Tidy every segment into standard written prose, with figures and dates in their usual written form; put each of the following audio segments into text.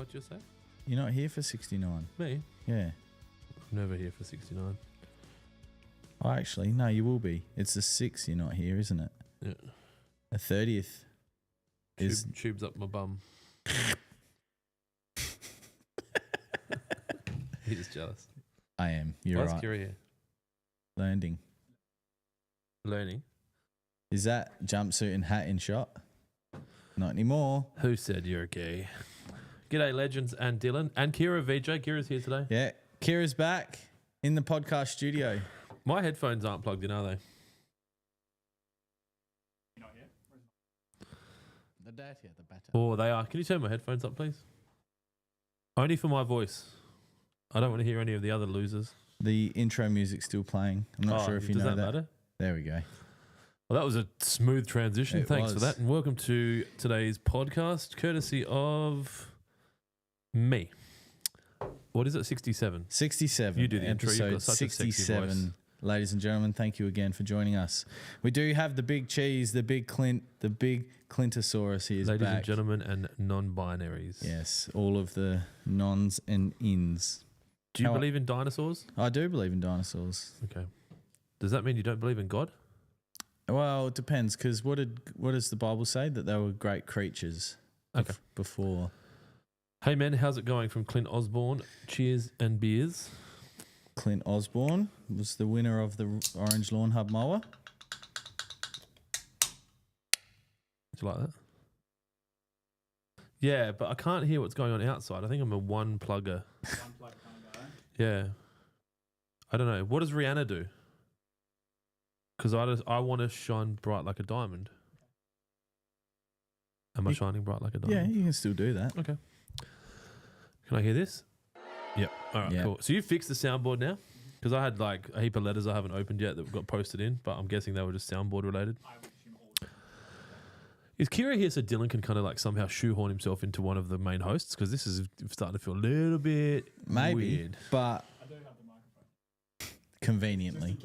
What'd you say? You're not here for 69. Me? Yeah. I'm never here for 69. Oh, actually, no, you will be. It's the 6th you're not here, isn't it? Yeah. The 30th is... Tubes up my bum. He's jealous. I am. You're right. Why's Kira here? Learning. Is that jumpsuit and hat in shot? Not anymore. Who said you're gay? G'day, Legends and Dylan. And Kira VJ. Kira's here today. Yeah. Kira's back in the podcast studio. My headphones aren't plugged in, are they? Not yet. The data, the batter. Oh, they are. Can you turn my headphones up, please? Only for my voice. I don't want to hear any of the other losers. The intro music's still playing. I'm not sure if you know that. Does that matter? There we go. Well, that was a smooth transition. Thanks for that. And welcome to today's podcast, courtesy of me. What is it? 67? 67. You do the intro. You've got such a sexy 67. voice. Ladies and gentlemen, thank you again for joining us. We do have the big cheese, the big Clint, the big Clintosaurus here. Ladies back. and gentlemen and non-binaries. Yes, all of the nons and ins. Do you believe in dinosaurs? I do believe in dinosaurs. Okay. Does that mean you don't believe in God? Well, it depends, because what does the Bible say? That they were great creatures before. Hey, man, how's it going from Clint Osborne? Cheers and beers. Clint Osborne was the winner of the Orange Lawnhub mower. Did you like that? Yeah, but I can't hear what's going on outside. I think I'm a one plugger. One plug kind of guy. Yeah. I don't know. What does Rihanna do? Because I want to shine bright like a diamond. Am I shining bright like a diamond? Yeah, you can still do that. Okay. Can I hear this? Yep. All right, Yep. cool. So you fixed the soundboard now? Because I had like a heap of letters I haven't opened yet that got posted in, but I'm guessing they were just soundboard related. I would assume all. Is Kira here so Dylan can kind of like somehow shoehorn himself into one of the main hosts? Because this is starting to feel a little bit Maybe, weird. but I do have the microphone. conveniently.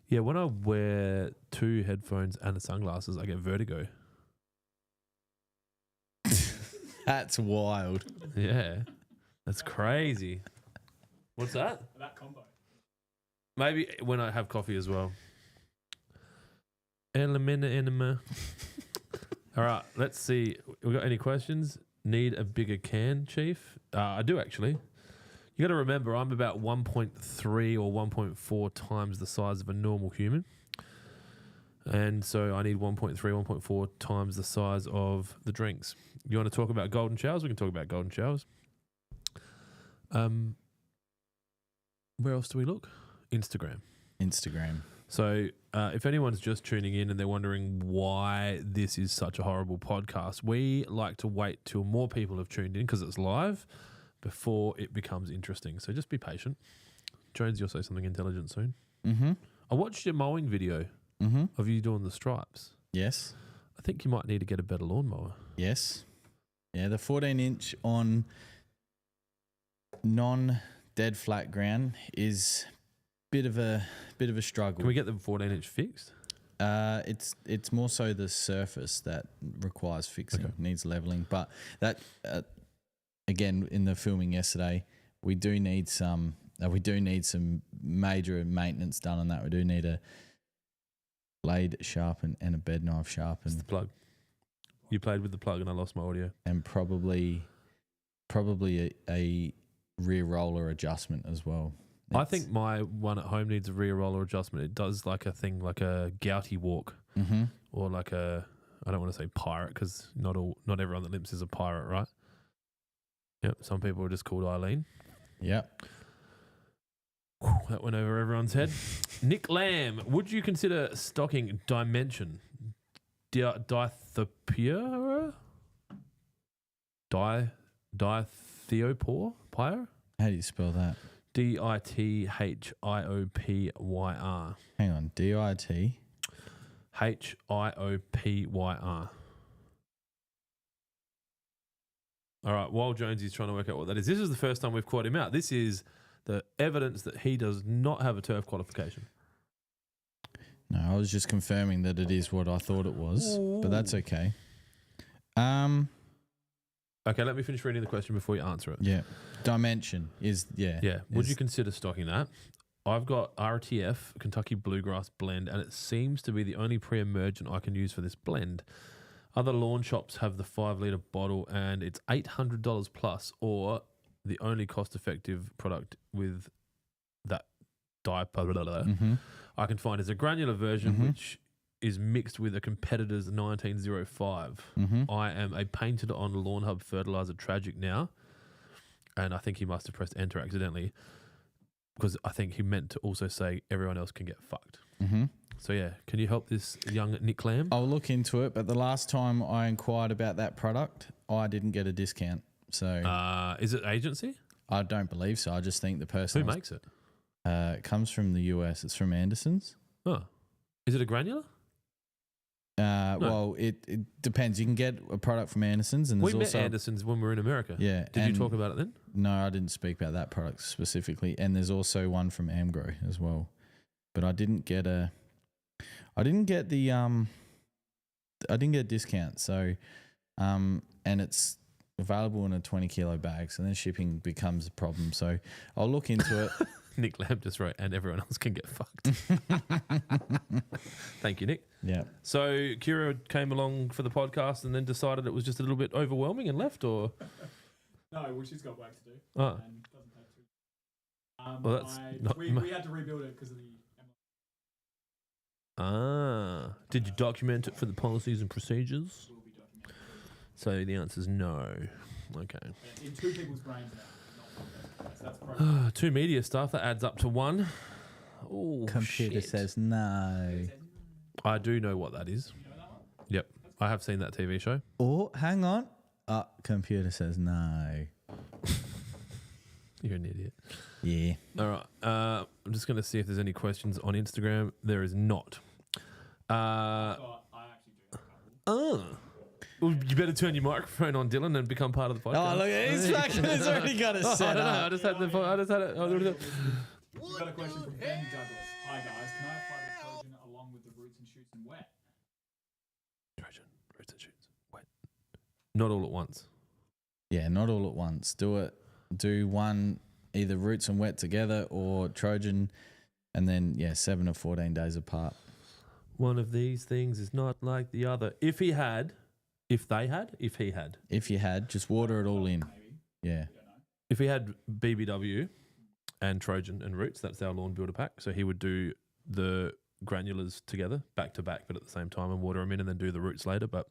Yeah, when I wear two headphones and the sunglasses, I get vertigo. That's wild. Yeah, that's crazy. What's that? That combo. Maybe when I have coffee as well. Enema. All right, let's see. We got any questions? Need a bigger can, Chief? I do actually. You got to remember, I'm about 1.3 or 1.4 times the size of a normal human. And so I need 1.3, 1.4 times the size of the drinks. You want to talk about golden showers? We can talk about golden showers. Where else do we look? Instagram. So if anyone's just tuning in and they're wondering why this is such a horrible podcast, we like to wait till more people have tuned in because it's live before it becomes interesting. So just be patient. Jonesy, you'll say something intelligent soon. Mm-hmm. I watched your mowing video of you doing the stripes. Yes. I think you might need to get a better lawnmower. Yes. Yeah, the 14-inch on non-dead flat ground is bit of a struggle. Can we get the 14-inch fixed? It's more so the surface that requires fixing, needs leveling. But that again, in the filming yesterday, we do need some major maintenance done on that. We do need a blade sharpen and a bed knife sharpen. It's the plug. You played with the plug and I lost my audio. And probably a rear roller adjustment as well. I think my one at home needs a rear roller adjustment. It does like a thing like a gouty walk or like a, I don't want to say pirate because not everyone that limps is a pirate, right? Yep. Some people are just called Eileen. Yep. That went over everyone's head. Nick Lamb, would you consider stocking Dimension? Dithiopyra? Dithiopyr? How do you spell that? Dithiopyr. Hang on. D-I-T? Hiopyr. All right, while Jonesy's trying to work out what that is, this is the first time we've caught him out. This is the evidence that he does not have a turf qualification. No, I was just confirming that it is what I thought it was, but that's okay. Okay, let me finish reading the question before you answer it. Yeah. Dimension is, yeah. Yeah. Would you consider stocking that? I've got RTF, Kentucky Bluegrass blend, and it seems to be the only pre-emergent I can use for this blend. Other lawn shops have the 5-litre bottle and it's $800 plus, or the only cost-effective product with that diaper I can find is a granular version, which is mixed with a competitor's 1905. I am a painted on Lawnhub fertilizer tragic now, and I think he must have pressed enter accidentally because I think he meant to also say everyone else can get fucked. So yeah, can you help this young Nick Lamb? I'll look into it, but the last time I inquired about that product, I didn't get a discount. So Is it agency? I don't believe so. I just think the person Who makes it? it comes from the US. It's from Anderson's. Oh, is it a granular? Well, it depends. You can get a product from Anderson's, and We there's met also Anderson's when we were in America. yeah. Did you and- talk about it then? No, I didn't speak about that product specifically. And there's also one from Amgro as well, but I didn't get a discount. So, and it's available in a 20 kilo bag. So then shipping becomes a problem. So I'll look into it. Nick Lamb just wrote, and everyone else can get fucked. Thank you, Nick. Yeah. So Kira came along for the podcast and then decided it was just a little bit overwhelming and left, or No, well, she's got work to do. Oh. And doesn't take too. Well, that's not we had to rebuild it because of the. did you document it for the policies and procedures? Will be documented. So the answer is no. Okay. In two people's brains now. Not one person. So that's probably. 2 media stuff, that adds up to 1. Oh, Computer shit. says no. I do know what that is. You know that one? Yep. I have seen that TV show. Oh, hang on. Computer says no. You're an idiot. Yeah. All right. I'm just going to see if there's any questions on Instagram. There is not. I actually do have a couple. Well, you better turn your microphone on, Dylan, and become part of the podcast. Oh, look, he's already got it I set don't know. up. I just had it. We've got a question from Ben Douglas. Hi guys, can I apply the Trojan along with the roots and shoots and wet? Trojan, roots and shoots. Wait. Not all at once. Yeah, not all at once. Do one, either roots and wet together or Trojan, and then, 7 or 14 days apart. One of these things is not like the other. If he had. If you had, just water it all in. Maybe. Yeah. We don't know. If he had BBW and Trojan and Roots, that's our lawn builder pack. So he would do the granulars together, back to back, but at the same time, and water them in, and then do the roots later. But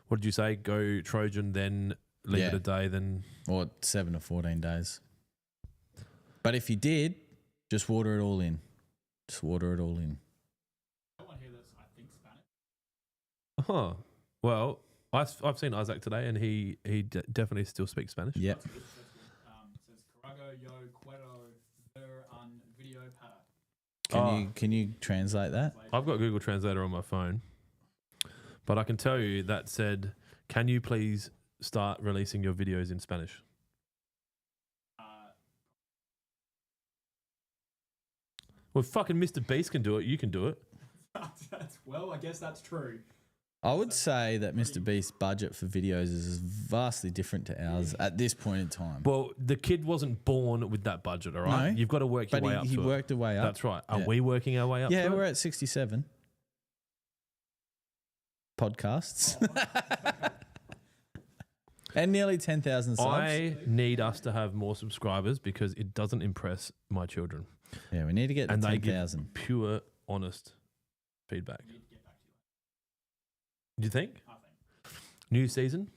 what did you say? Go Trojan, then leave it a day, then Or 7 or 14 days. But if you did, just water it all in. Just water it all in. Someone here that's, I think, Spanish. Oh, well, I've seen Isaac today, and he definitely still speaks Spanish. Yep. It says Carago yo quiero ver un video para. Can you translate that? I've got Google Translator on my phone, but I can tell you that said, "Can you please start releasing your videos in Spanish?" Well, fucking Mr. Beast can do it. You can do it. Well, I guess that's true. I would say that Mr. Beast's budget for videos is vastly different to ours at this point in time. Well, the kid wasn't born with that budget, all right? No. You've got to work your But way up he to worked a way it. up. That's right. Are Yeah. we working our way up Yeah, to we're it? at 67 podcasts. And nearly 10,000 subs. I need us to have more subscribers because it doesn't impress my children. Yeah, we need to get to And they give 10,000. pure, honest feedback. I need to get back to you. Do you think? I think. New season?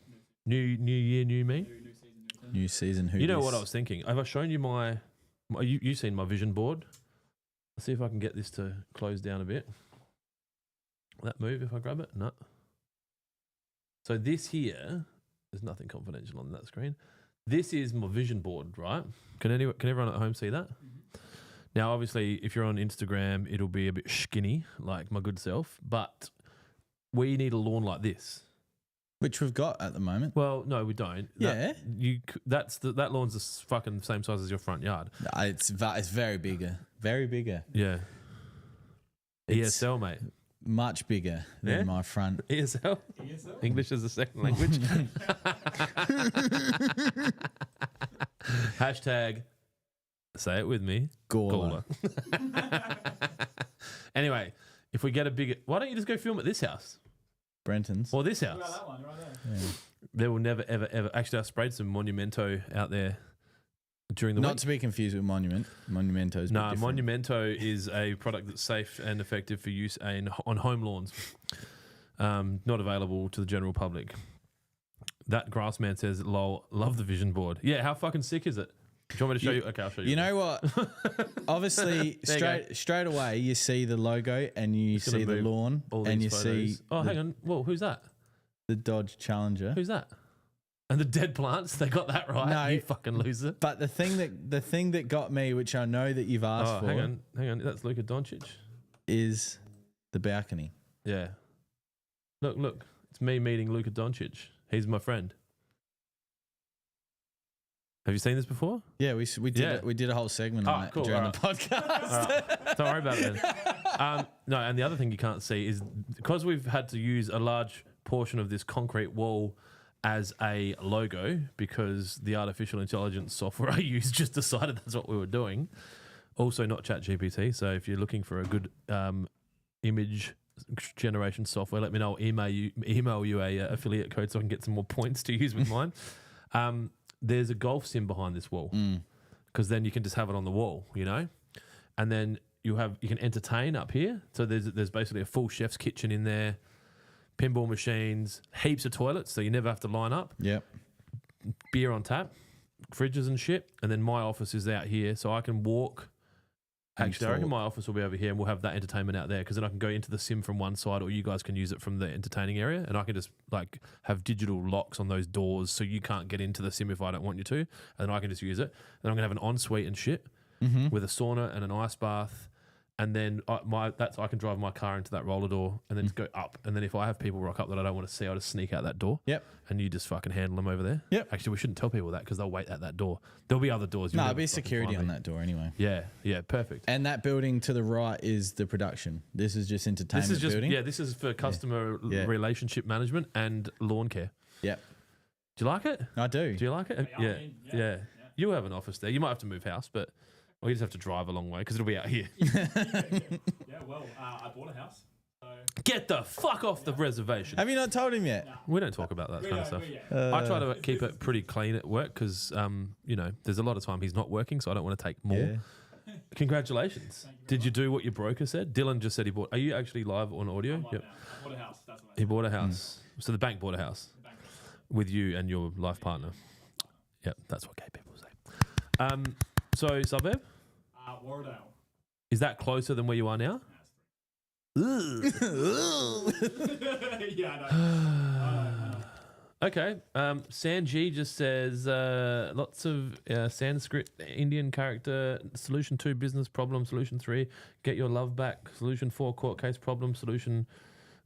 New year, new me? New season, new Clint. New season. Who You know dis? what I was thinking? Have I shown you you've seen my vision board? Let's see if I can get this to close down a bit. Will that move if I grab it? No. So this here, there's nothing confidential on that screen. This is my vision board, right? Can everyone at home see that? Now, obviously, if you're on Instagram, it'll be a bit skinny, like my good self. But we need a lawn like this. Which we've got at the moment. Well, no, we don't. Yeah. That lawn's the fucking same size as your front yard. It's very bigger. Very bigger. Yeah. It's- ESL, mate. much bigger than Yeah? my front. ESL? ESL? English as a second language. Hashtag, say it with me, Gawler. Anyway, if we get a bigger... Why don't you just go film at this house? Brenton's. Or this What about house? that one right there? Yeah. There will never, ever, ever... Actually, I sprayed some Monumento out there during the Not week. to be confused with Monument. Monumento's No, different. Monumento is a product that's safe and effective for use on home lawns. Not available to the general public. That Grassman says, lol, love the vision board. Yeah, how fucking sick is it? Do you want me to show you? Okay, I'll show you. You know what? Obviously, There you straight away, you see the logo and you Just gonna see the move lawn all and you these see photos. Oh, hang on. Whoa, who's that? the Dodge Challenger. Who's that? And the dead plants, they got that right. No. You fucking loser. But the thing that got me, which I know that you've asked Oh, for, hang on. That's Luka Doncic. is the balcony. Yeah. Look. It's me meeting Luka Doncic. He's my friend. Have you seen this before? Yeah, we did a whole segment on that cool, during alright. the podcast. All right. Don't worry about it then. No, and the other thing you can't see is because we've had to use a large portion of this concrete wall as a logo because the artificial intelligence software I use just decided that's what we were doing. Also not ChatGPT. So if you're looking for a good image generation software, let me know. I'll email you a affiliate code so I can get some more points to use with mine. There's a golf sim behind this wall because then you can just have it on the wall, you know, and then you can entertain up here. So there's basically a full chef's kitchen in there, pinball machines, heaps of toilets, so you never have to line up. Yep. Beer on tap, fridges and shit, and then my office is out here, so I can walk. And Actually, I reckon talk. my office will be over here, and we'll have that entertainment out there because then I can go into the sim from one side, or you guys can use it from the entertaining area, and I can just like have digital locks on those doors so you can't get into the sim if I don't want you to, and then I can just use it. Then I'm gonna have an ensuite and shit with a sauna and an ice bath, and then I can drive my car into that roller door and then just go up, and then if I have people rock up that I don't want to see, I'll just sneak out that door. Yep. And you just fucking handle them over there. Yep. Actually, we shouldn't tell people that because they'll wait at that door. There'll be other doors. No, You'll there'll be never fucking security find on me. that door anyway. Yeah, perfect. And that building to the right is the production. This is just entertainment This is just building. this is for customer Yeah. relationship management and lawn care. Yep. Do you like it? I do. Do you like it? Yeah, I mean, yeah. You have an office there. You might have to move house, but you just have to drive a long way because it'll be out here. Yeah, well, I bought a house. So Get the fuck off the reservation. Have you not told him yet? We don't talk about that we kind of don't- stuff. we- yeah. I try to keep it pretty clean at work because, there's a lot of time he's not working, so I don't want to take more. Yeah. Congratulations. Did you do what your broker said? Dylan just said he bought. Are you actually live on audio? I'm like, Yep. now, I bought a house. That's what I He said. bought a house. So the bank bought a house The bank. with you and your life partner. Yep, that's what gay people say. So suburb, Warradale. is that closer than where you are now? Yeah, I know. Okay. Sanji just says lots of Sanskrit Indian character. Solution 2, business problem. Solution 3, get your love back. Solution 4, court case problem. Solution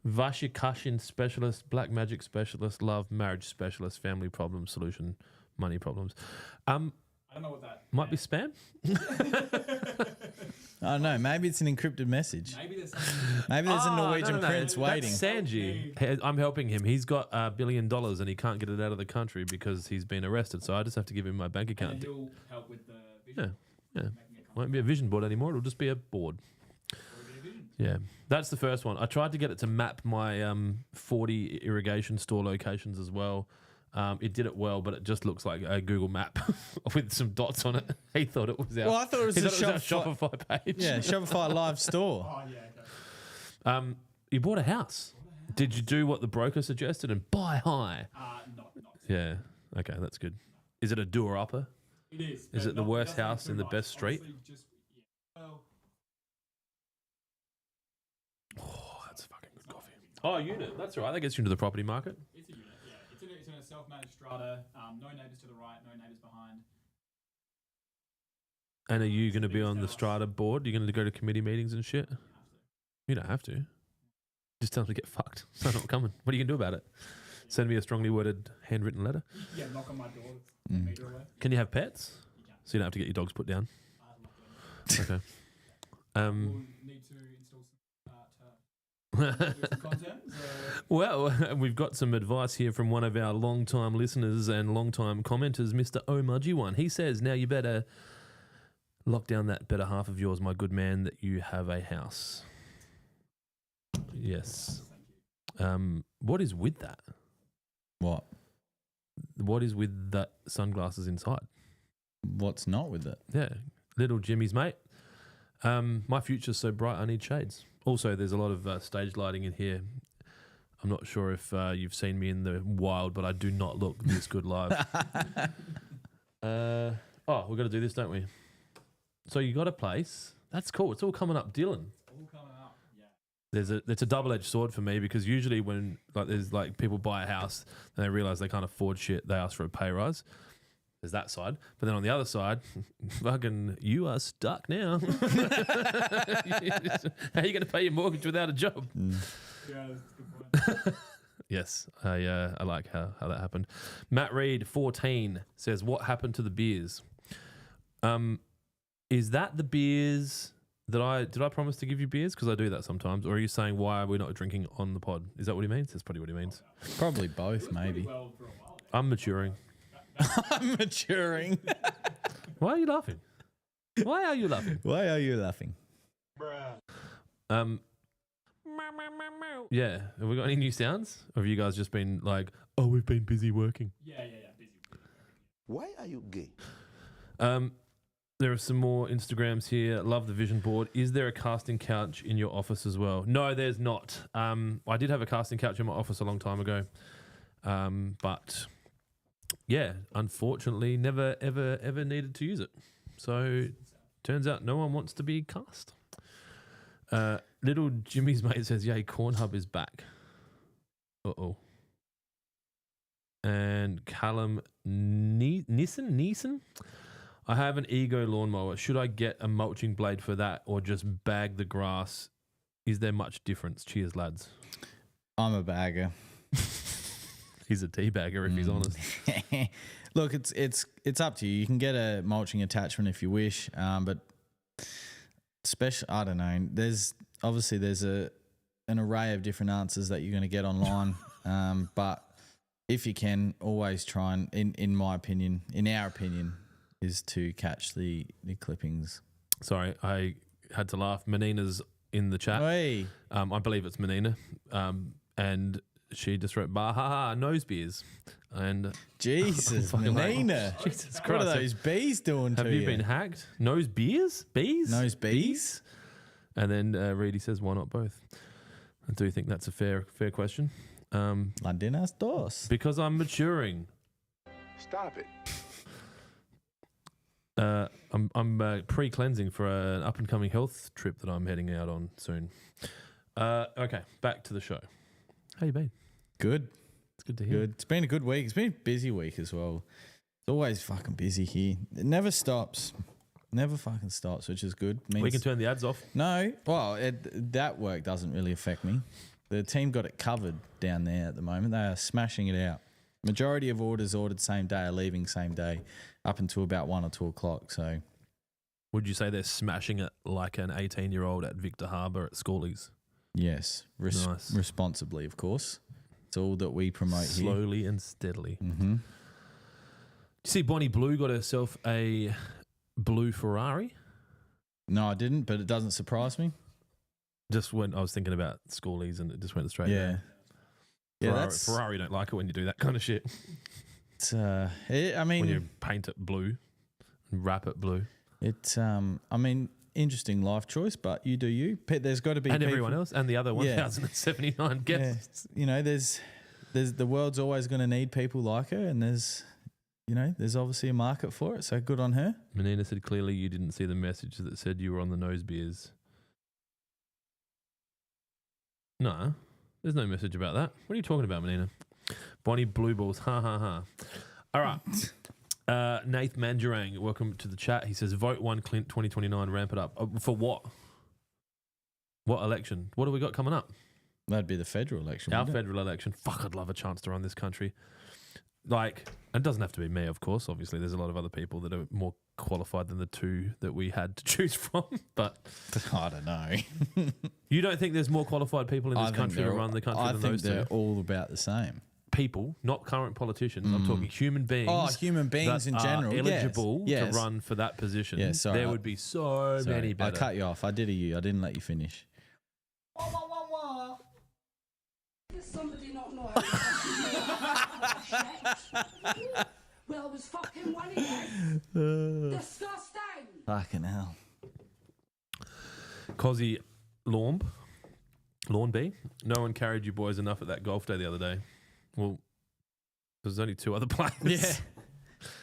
Vashikashin specialist, black magic specialist, love, marriage specialist, family problem. Solution, money problems. I don't know what that Might be spam. I don't know. Maybe it's an encrypted message. Maybe there's something. Maybe there's a Norwegian no. prince waiting. That's Sanji. Hey, I'm helping him. He's got $1 billion and he can't get it out of the country because he's been arrested. So I just have to give him my bank And account. he'll help with the vision. Yeah. Making it come Won't be a vision board anymore. It'll just be a board. to a vision. Yeah, that's the first one. I tried to get it to map my 40 irrigation store locations as well. It did it well, but it just looks like a Google map with some dots on it. He thought it was our, Well, I thought it was he a thought it was our Shopify page. Yeah, Shopify live store. Oh, yeah, okay. You bought a house. Did you do what the broker suggested and buy high? Not. Yeah. Okay, that's good. Is it a doer-upper? It is. Is but it the not- worst doesn't house too in the much. best street? Obviously, just, yeah. Well, Oh, that's fucking good coffee. Oh, unit. That's all right. That gets you into the property market. it's a unit, yeah. It's in a self-managed strata. No neighbours to the right, no neighbours behind. And are you going to be on the strata board? You're going to go to committee meetings and shit? You don't have to. Just tell them to get fucked. They're not coming. What are you going to do about it? Send me a strongly worded handwritten letter. Yeah, knock on my door. It's a metre away. Can you have pets? You can. So you don't have to get your dogs put down. Luckily. Okay. We'll need to install some Content. Well, we've got some advice here from one of our long-time listeners and long-time commenters, Mr. Omudgy One. He says, now you better lock down that better half of yours, my good man, that you have a house. Yes. What is with that? What? What is with that sunglasses inside? What's not with it? Yeah. Little Jimmy's, mate. My future's so bright, I need shades. Also, there's a lot of stage lighting in here. I'm not sure if you've seen me in the wild, but I do not look this good live. We've got to do this, don't we? So you got a place. That's cool. It's all coming up, Dylan. All coming up. Yeah. It's a double-edged sword for me because usually when there's people buy a house and they realize they can't afford shit, they ask for a pay rise. There's that side. But then on the other side, fucking, you are stuck now. How are you going to pay your mortgage without a job? Yeah, that's a good point. Yes, I like how that happened. Matt Reed, 14, says, what happened to the beers? Is that the beers that did I promise to give you beers? Because I do that sometimes. Or are you saying, why are we not drinking on the pod? Is that what he means? That's probably what he means. Probably both, maybe. Well, for a while there. I'm maturing. I'm maturing. Why are you laughing? Why are you laughing? Why are you laughing? Yeah. Have we got any new sounds? Or have you guys just been like, oh, we've been busy working? Yeah. Busy. Why are you gay? There are some more Instagrams here. Love the vision board. Is there a casting couch in your office as well? No, there's not. I did have a casting couch in my office a long time ago. But yeah, unfortunately, never, ever needed to use it. So turns out no one wants to be cast. Little Jimmy's mate says, yay, Cornhub is back. Uh-oh. And Callum Neeson? I have an Ego lawnmower. Should I get a mulching blade for that or just bag the grass? Is there much difference? Cheers, lads. I'm a bagger. He's a tea bagger if he's honest. Look, it's up to you. You can get a mulching attachment if you wish, but I don't know. There's an array of different answers that you're going to get online, but if you can, always try and, in our opinion, is to catch the clippings. Sorry, I had to laugh. Menina's in the chat. Hey. I believe it's Menina. And she just wrote, bah, ha, ha, nose beers. And Jesus, fucking Menina. like, Jesus What Christ. are those bees doing to you? Have you been hacked? Nose beers? Bees? Nose bees? And then Reedy says, why not both? I do think that's a fair question. Latinas dos. Because I'm maturing. Stop it. I'm pre-cleansing for an up-and-coming health trip that I'm heading out on soon. Okay, back to the show. How you been? Good. It's good to hear. Good. It's been a good week. It's been a busy week as well. It's always fucking busy here. It never stops. Never fucking stops, which is good. We can turn the ads off. No. Well, that work doesn't really affect me. The team got it covered down there at the moment. They are smashing it out. Majority of orders ordered same day are leaving same day up until about 1 or 2 o'clock. So, Would you say they're smashing it like an 18-year-old at Victor Harbour at Schoolies? yes, Nice. responsibly, of course. It's all that we promote here. Slowly and steadily. Mm-hmm. You see Bonnie Blue got herself a blue Ferrari? No, I didn't, but it doesn't surprise me. Just when I was thinking about Schoolies and it just went straight Yeah. there. Yeah, Ferrari don't like it when you do that kind of shit. It's, I mean, When you paint it blue and wrap it blue. it's, interesting life choice, but you do you. There's got to be And people, everyone else and the other Yeah. 1,079 guests. Yeah, there's the world's always going to need people like her, and there's obviously a market for it. So good on her. Menina said clearly you didn't see the message that said you were on the nose beers. No, there's no message about that. What are you talking about, Menina? Bonnie Blue Balls. Ha ha ha. All right. Nath Manjarang, welcome to the chat. He says, vote 1 Clint 2029, ramp it up. For what? What election? What have we got coming up? That'd be the federal election. Our wouldn't it? federal election. Fuck, I'd love a chance to run this country. Like, it doesn't have to be me, of course. Obviously, there's a lot of other people that are more qualified than the two that we had to choose from. But I don't know. you don't think there's more qualified people in this country to run the country than those they're two? all about the same. People, not current politicians. I'm talking human beings. Oh, human beings that in general. are eligible Yes. to run for that position. Yeah, sorry. There would be so many better. I cut you off. I did you. I didn't let you finish. Does somebody not know how to well, it was fucking one of you. Disgusting. Fucking hell. Cozzy Lawnby, no one carried you boys enough at that golf day the other day. Well, there's only two other players. Yeah.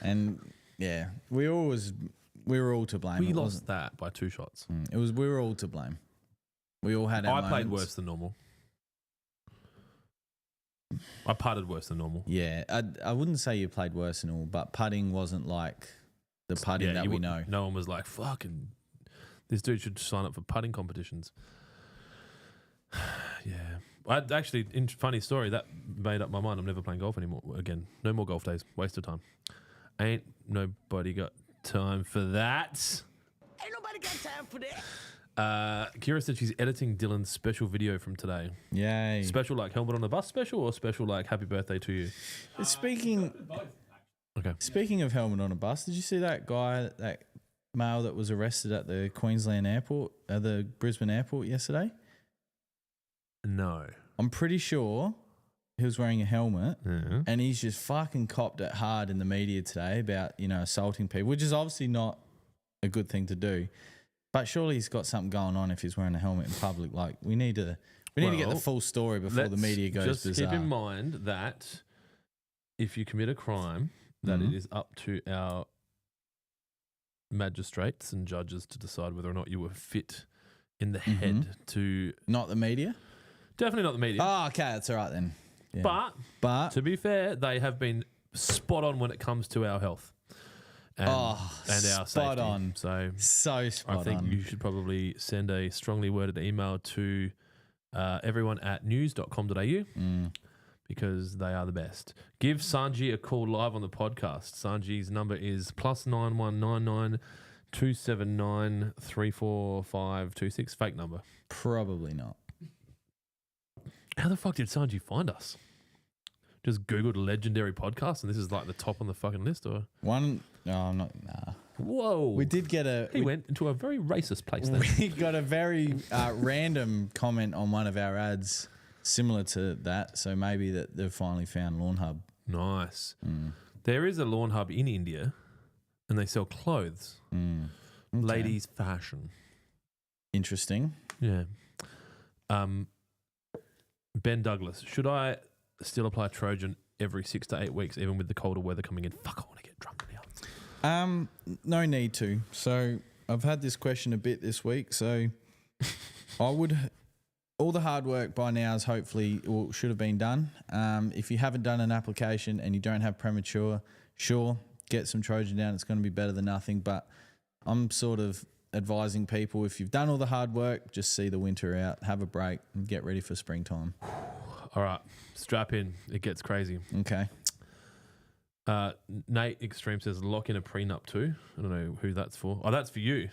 And yeah, we were all to blame. We It lost wasn't- that by 2 shots. We were all to blame. We all had our I played moments. worse than normal. I putted worse than normal. Yeah, I wouldn't say you played worse than all, but putting wasn't like the putting that we know. No one was like, fucking, this dude should sign up for putting competitions. Yeah. Funny story, that made up my mind. I'm never playing golf anymore again. No more golf days. Waste of time. Ain't nobody got time for that. Ain't nobody got time for that. Kira said she's editing Dylan's special video from today. Yay. Special like helmet on the bus special or special like happy birthday to you? Speaking of helmet on a bus, did you see that guy, that male that was arrested at the Queensland airport, the Brisbane airport yesterday? No. I'm pretty sure he was wearing a helmet, Yeah. and he's just fucking copped it hard in the media today about, assaulting people, which is obviously not a good thing to do. But surely he's got something going on if he's wearing a helmet in public. Like, we need to get the full story before the media goes just bizarre. keep in mind that if you commit a crime, that it is up to our magistrates and judges to decide whether or not you were fit in the head to... Not the media? Definitely not the media. Oh, okay, that's all right then. Yeah. But to be fair, they have been spot on when it comes to our health and our spot safety. on. So spot on. I think you should probably send a strongly worded email to everyone at news.com.au because they are the best. Give Sanji a call live on the podcast. Sanji's number is +9199 279 34526. Fake number. Probably not. How the fuck did Sanji find us? Just Googled legendary podcast and this is like the top on the fucking list, or? I'm not. Nah. Whoa. We did get He went into a very racist place then. We got a very random comment on one of our ads similar to that. So maybe that they've finally found Lawnhub. Nice. There is a Lawnhub in India and they sell clothes. Okay. Ladies fashion. Interesting. Yeah. Ben Douglas, should I still apply Trojan every 6 to 8 weeks, even with the colder weather coming in? Fuck, I want to get drunk now. No need to. So I've had this question a bit this week. So I would, all the hard work by now is hopefully should have been done. If you haven't done an application and you don't have premature, sure, get some Trojan down. It's going to be better than nothing. But I'm sort of advising people, if you've done all the hard work, just see the winter out, have a break and get ready for springtime. All right, strap in. It gets crazy. Okay. Nate Extreme says lock in a prenup too. I don't know who that's for. Oh, that's for you.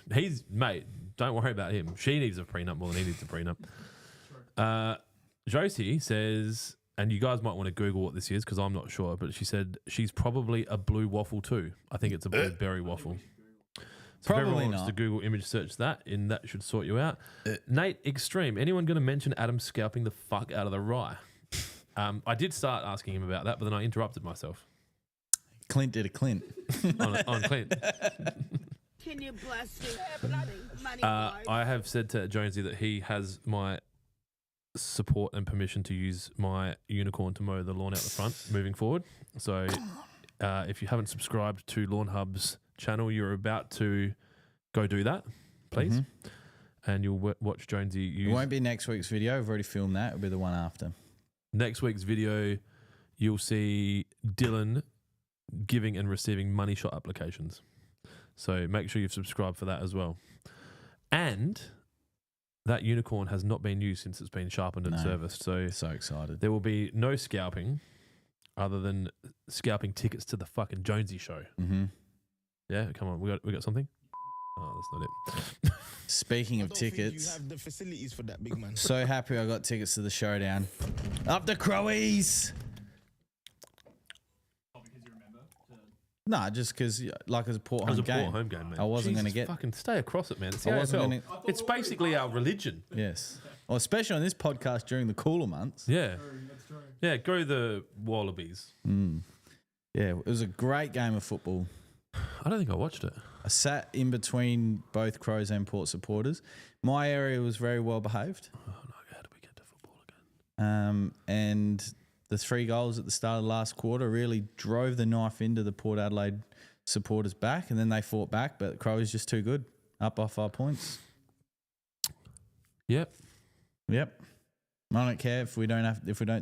Mate, don't worry about him. She needs a prenup more than he needs a prenup. Jonesy says, and you guys might want to Google what this is because I'm not sure, but she said she's probably a blue waffle too. I think it's a blueberry waffle. So if everyone wants to Google image search that, and that should sort you out. Nate Extreme, anyone going to mention Adam scalping the fuck out of the rye? I did start asking him about that, but then I interrupted myself. Clint did a Clint. on Clint. Can you bless me? Money, boy. I have said to Jonesy that he has my support and permission to use my unicorn to mow the lawn out the front moving forward. So if you haven't subscribed to Lawnhub's channel, you're about to go do that, please. And you'll watch Jonesy use... It won't be next week's video. I've already filmed that. It'll be the one after. Next week's video, you'll see Dylan giving and receiving money shot applications. So make sure you've subscribed for that as well. And that unicorn has not been used since it's been sharpened and serviced. So excited. There will be no scalping other than scalping tickets to the fucking Jonesy show. Yeah, come on. We got something? Oh, that's not it. Speaking of I don't think tickets, you have the facilities for that, big man. so happy I got tickets to the showdown. Up the Crowies! Oh, because you remember. Nah, just because like as a Port It was home a game. poor home game, man. I wasn't going to Jesus, get. fucking stay across it, man. It's the I wasn't AFL. gonna- It's basically our religion. Yes. Well, especially on this podcast during the cooler months. Yeah. That's true. Yeah, go the Wallabies. Yeah, it was a great game of football. I don't think I watched it. I sat in between both Crows and Port supporters. My area was very well behaved. Oh, no, how did we get to football again? And the 3 goals at the start of the last quarter really drove the knife into the Port Adelaide supporters back, and then they fought back, but Crows just too good. Up by 5 points. Yep. Yep. I don't care if we don't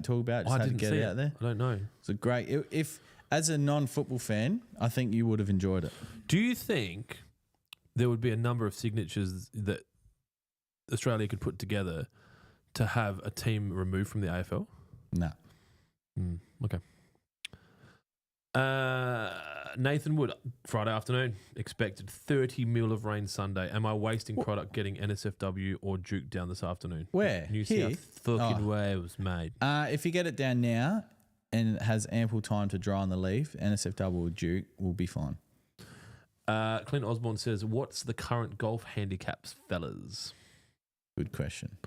talk about it. Just I had to didn't get see it out there. I don't know. It's a great. If as a non-football fan, I think you would have enjoyed it. Do you think there would be a number of signatures that Australia could put together to have a team removed from the AFL? No. Okay. Nathan Wood, Friday afternoon, expected 30 mil of rain Sunday. Am I wasting product getting NSFW or Duke down this afternoon? Where? Can you see how Here? fucking way it was made? If you get it down now and it has ample time to dry on the leaf, NSFW or Duke will be fine. Clint Osborne says, what's the current golf handicaps, fellas? Good question.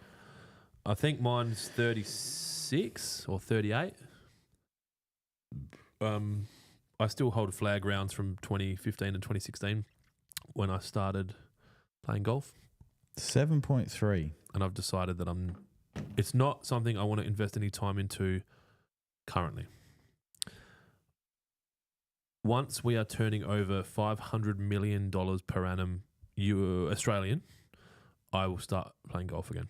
I think mine's 36 or 38. I still hold flag rounds from 2015 and 2016 when I started playing golf. 7.3. And I've decided that it's not something I want to invest any time into currently. Once we are turning over $500 million per annum Australian, I will start playing golf again.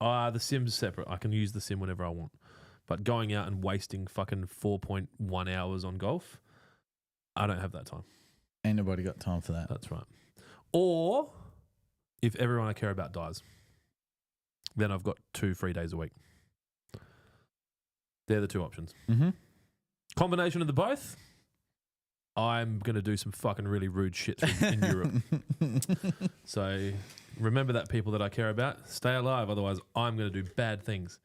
The sim's separate. I can use the sim whenever I want. But going out and wasting fucking 4.1 hours on golf, I don't have that time. Ain't nobody got time for that. That's right. Or if everyone I care about dies, then I've got 2 free days a week. They're the 2 options. Mm-hmm. Combination of the both, I'm going to do some fucking really rude shit in Europe. So remember that, people that I care about. Stay alive, otherwise I'm going to do bad things.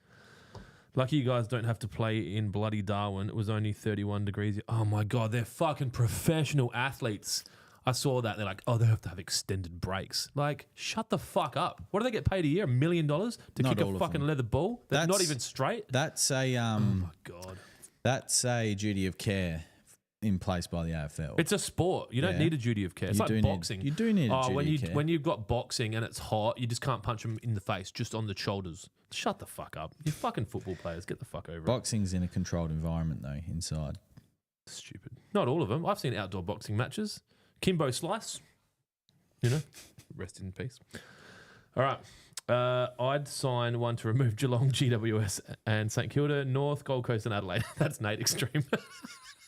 Lucky you guys don't have to play in bloody Darwin. It was only 31 degrees. Oh my God, they're fucking professional athletes. I saw that. They're like, oh, they have to have extended breaks. Like, shut the fuck up. What do they get paid a year? $1 million to Not kick all a of fucking them. leather ball? That's not even straight? That's a Oh my God. That's a duty of care in place by the AFL. It's a sport. You don't Yeah. need a duty of care. It's You like do need- boxing. you do need a when duty of care. when you've got boxing and it's hot, you just can't punch them in the face, just on the shoulders. Shut the fuck up. You're fucking football players. Get the fuck over it. Boxing's in a controlled environment though, inside. Stupid. Not all of them. I've seen outdoor boxing matches. Kimbo Slice. You know, rest in peace. All right. I'd sign one to remove Geelong, GWS, and St Kilda, North, Gold Coast, and Adelaide. That's Nate Extreme.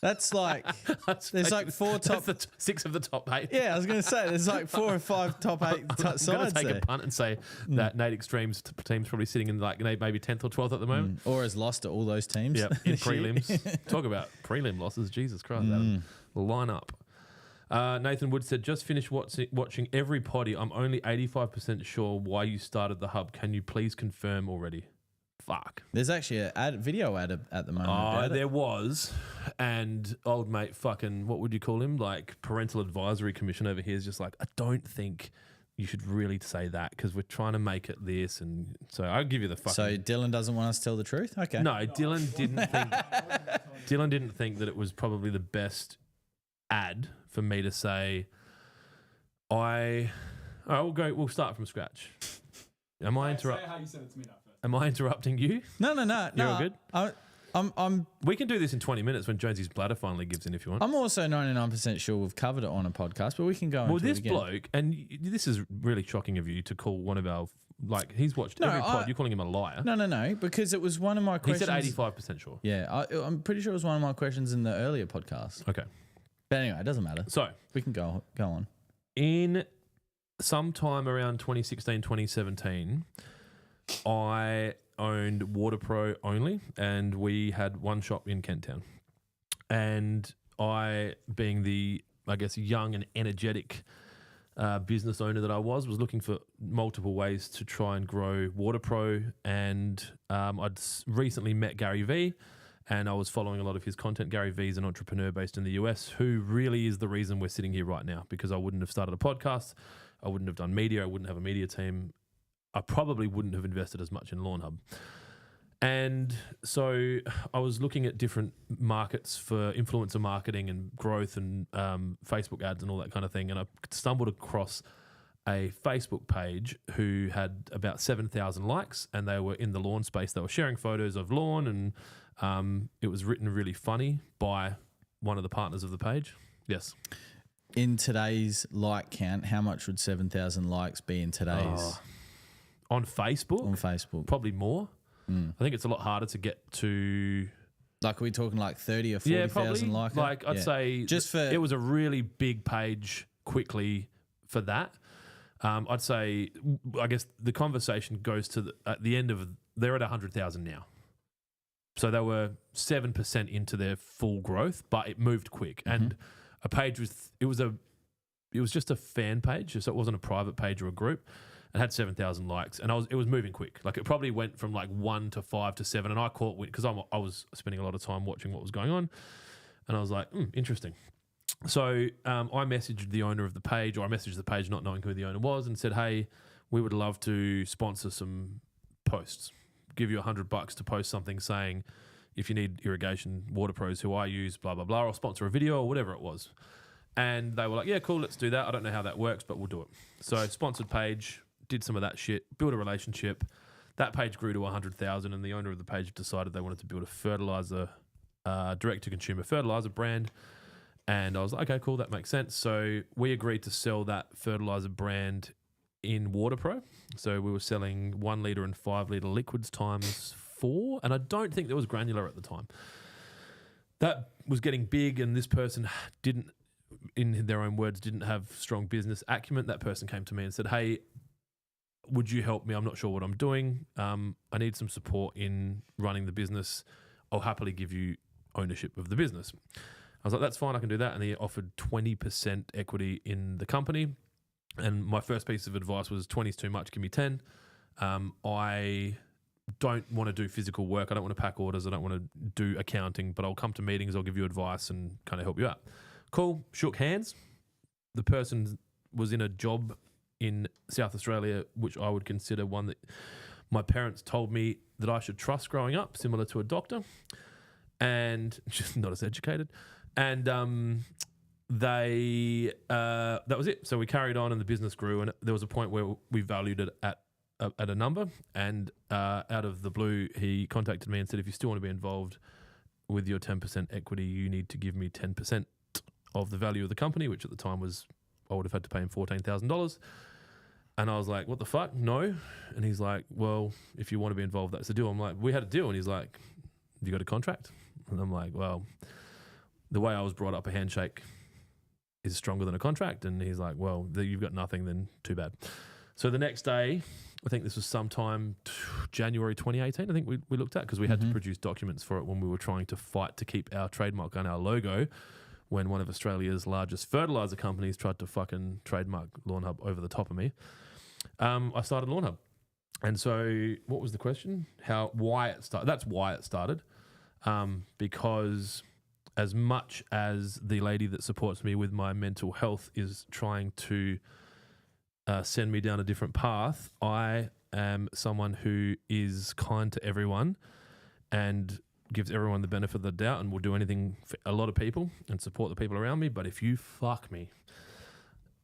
That's like That's there's like- like 4 top. That's the 6 of the top 8. Yeah, I was going to say there's like 4 or 5 top 8 I'm going to sides take there. a punt and say that Nate Extreme's team's probably sitting in like maybe 10th or 12th at the moment. Or has lost to all those teams. Yep, in this year. prelims. Talk about prelim losses. Jesus Christ. Adam. Line up. Nathan Wood said, just finished watching every potty. I'm only 85% sure why you started the hub. Can you please confirm already? Fuck. There's actually a video ad at the moment. about it. There was. And old mate fucking, what would you call him? Like parental advisory commission over here is just like, I don't think you should really say that because we're trying to make it this. And so I'll give you the fucking... So Dylan doesn't want us to tell the truth? Okay. No, Dylan didn't think that it was probably the best ad for me to say. We'll start from scratch. Am I Say how you said it to me that first. Am I interrupting you? No. You're all good? I'm We can do this in 20 minutes when Jonesy's bladder finally gives in if you want. I'm also 99% sure we've covered it on a podcast, but we can go Well, into this it again. bloke, and this is really shocking of you to call one of our, like, he's watched every pod. You're calling him a liar. No, because it was one of my He questions. said 85% sure. Yeah, I'm pretty sure it was one of my questions in the earlier podcast. Okay. But anyway, it doesn't matter. So, We can go on. in sometime around 2016, 2017, I owned Water Pro only, and we had one shop in Kent Town. and I, being the, I guess, young and energetic business owner that I was looking for multiple ways to try and grow WaterPro. And I'd recently met Gary Vee, and I was following a lot of his content. Gary Vee is an entrepreneur based in the US who really is the reason we're sitting here right now, because I wouldn't have started a podcast. I wouldn't have done media. I wouldn't have a media team. I probably wouldn't have invested as much in Lawnhub. And so I was looking at different markets for influencer marketing and growth and Facebook ads and all that kind of thing. And I stumbled across a Facebook page who had about 7,000 likes, and they were in the lawn space. They were sharing photos of lawn, and it was written really funny by one of the partners of the page. Yes. In today's like count, how much would 7,000 likes be in today's? On Facebook? On Facebook. Probably more. I think it's a lot harder to get to. Like, are we talking like 30 or 40,000 likes? Like, I'd say just for it was a really big page quickly for that. I'd say, I guess the conversation goes to at the end of, they're at 100,000 now. So they were 7% into their full growth, but it moved quick. And a page it was just a fan page, so it wasn't a private page or a group. It had 7,000 likes, and it was moving quick. Like, it probably went from like 1 to 5 to 7, and I caught because I was spending a lot of time watching what was going on, and I was like, interesting. So I messaged the owner of the page, or I messaged the page not knowing who the owner was, and said, hey, we would love to sponsor some posts. Give you $100 to post something saying, if you need irrigation, WaterPros, who I use, blah, blah, blah, or sponsor a video or whatever it was. And they were like, yeah, cool, let's do that. I don't know how that works, but we'll do it. So sponsored page, did some of that shit, built a relationship. That page grew to 100,000, and the owner of the page decided they wanted to build a fertilizer, direct-to-consumer fertilizer brand. And I was like, okay, cool, that makes sense. So we agreed to sell that fertilizer brand in WaterPro. So we were selling 1 litre and 5 litre liquids times 4, and I don't think there was granular at the time. That was getting big, and this person didn't, in their own words, didn't have strong business acumen. That person came to me and said, hey, would you help me? I'm not sure what I'm doing. I need some support in running the business. I'll happily give you ownership of the business. I was like, that's fine, I can do that. And he offered 20% equity in the company. And my first piece of advice was 20 is too much, give me 10. I don't want to do physical work. I don't want to pack orders. I don't want to do accounting, but I'll come to meetings. I'll give you advice and kind of help you out. Cool. Shook hands. The person was in a job in South Australia, which I would consider one that my parents told me that I should trust growing up, similar to a doctor, and just not as educated. And that was it. So we carried on, and the business grew, and there was a point where we valued it at a number, and out of the blue, he contacted me and said, if you still want to be involved with your 10% equity, you need to give me 10% of the value of the company, which at the time was, I would have had to pay him $14,000. And I was like, what the fuck? No. And he's like, well, if you want to be involved, that's the deal. I'm like, we had a deal. And he's like, you got a contract? And I'm like, well, the way I was brought up, a handshake is stronger than a contract. And he's like, well, you've got nothing, then too bad. So the next day, I think this was sometime January 2018, I think we looked at, because we had to produce documents for it when we were trying to fight to keep our trademark on our logo, when one of Australia's largest fertilizer companies tried to fucking trademark Lawnhub over the top of me. I started Lawnhub. And so what was the question? Why it started? That's why it started. Because as much as the lady that supports me with my mental health is trying to send me down a different path, I am someone who is kind to everyone and gives everyone the benefit of the doubt, and will do anything for a lot of people and support the people around me. But if you fuck me,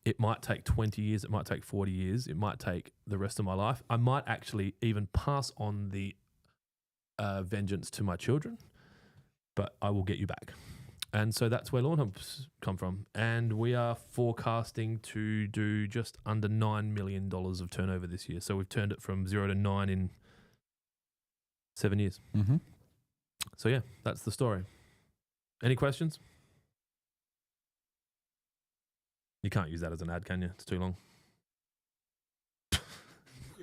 it might take 20 years, it might take 40 years, it might take the rest of my life. I might actually even pass on the vengeance to my children, but I will get you back. And so that's where Lawnhub's come from. And we are forecasting to do just under $9 million of turnover this year. So we've turned it from 0 to 9 in 7 years. Mm-hmm. So yeah, that's the story. Any questions? You can't use that as an ad, can you? It's too long. It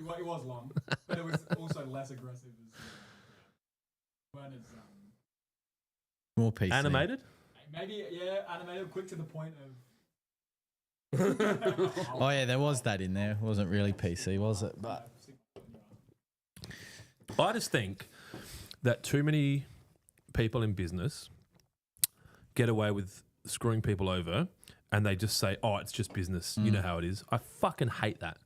was long, but it was also less aggressive. Weren't as More PC. Animated? Maybe, animated, quick to the point of. Oh yeah, there was that in there. It wasn't really PC, was it? But I just think that too many people in business get away with screwing people over and they just say, oh, it's just business. You know how it is. I fucking hate that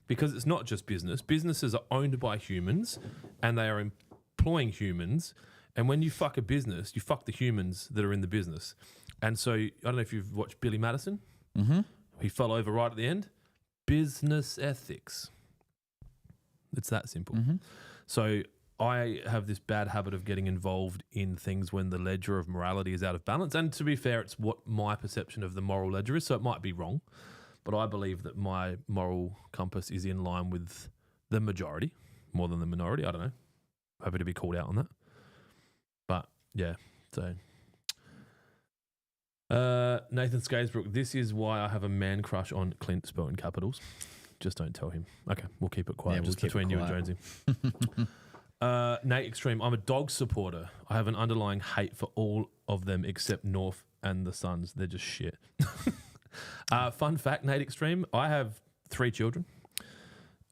because it's not just business. Businesses are owned by humans and they are employing humans. And when you fuck a business, you fuck the humans that are in the business. And so I don't know if you've watched Billy Madison. Mm-hmm. He fell over right at the end. Business ethics. It's that simple. Mm-hmm. So I have this bad habit of getting involved in things when the ledger of morality is out of balance. And to be fair, it's what my perception of the moral ledger is. So it might be wrong, but I believe that my moral compass is in line with the majority more than the minority. I don't know. Happy to be called out on that. But yeah, so Nathan Scasebrook, this is why I have a man crush on Clint, spelled in capitals. Just don't tell him. Okay, we'll keep it quiet. Yeah, we'll just keep between it you and quiet. Jonesy. Nate Extreme, I'm a dog supporter. I have an underlying hate for all of them except North and the Suns. They're just shit. Fun fact, Nate Extreme, I have 3 children.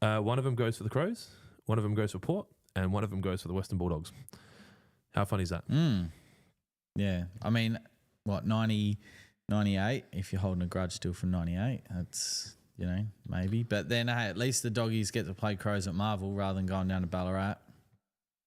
One of them goes for the Crows, one of them goes for Port, and one of them goes for the Western Bulldogs. How funny is that? Yeah. I mean, what, 90, 98? If you're holding a grudge still from 98, that's, you know, maybe. But then, hey, at least the doggies get to play Crows at Marvel rather than going down to Ballarat.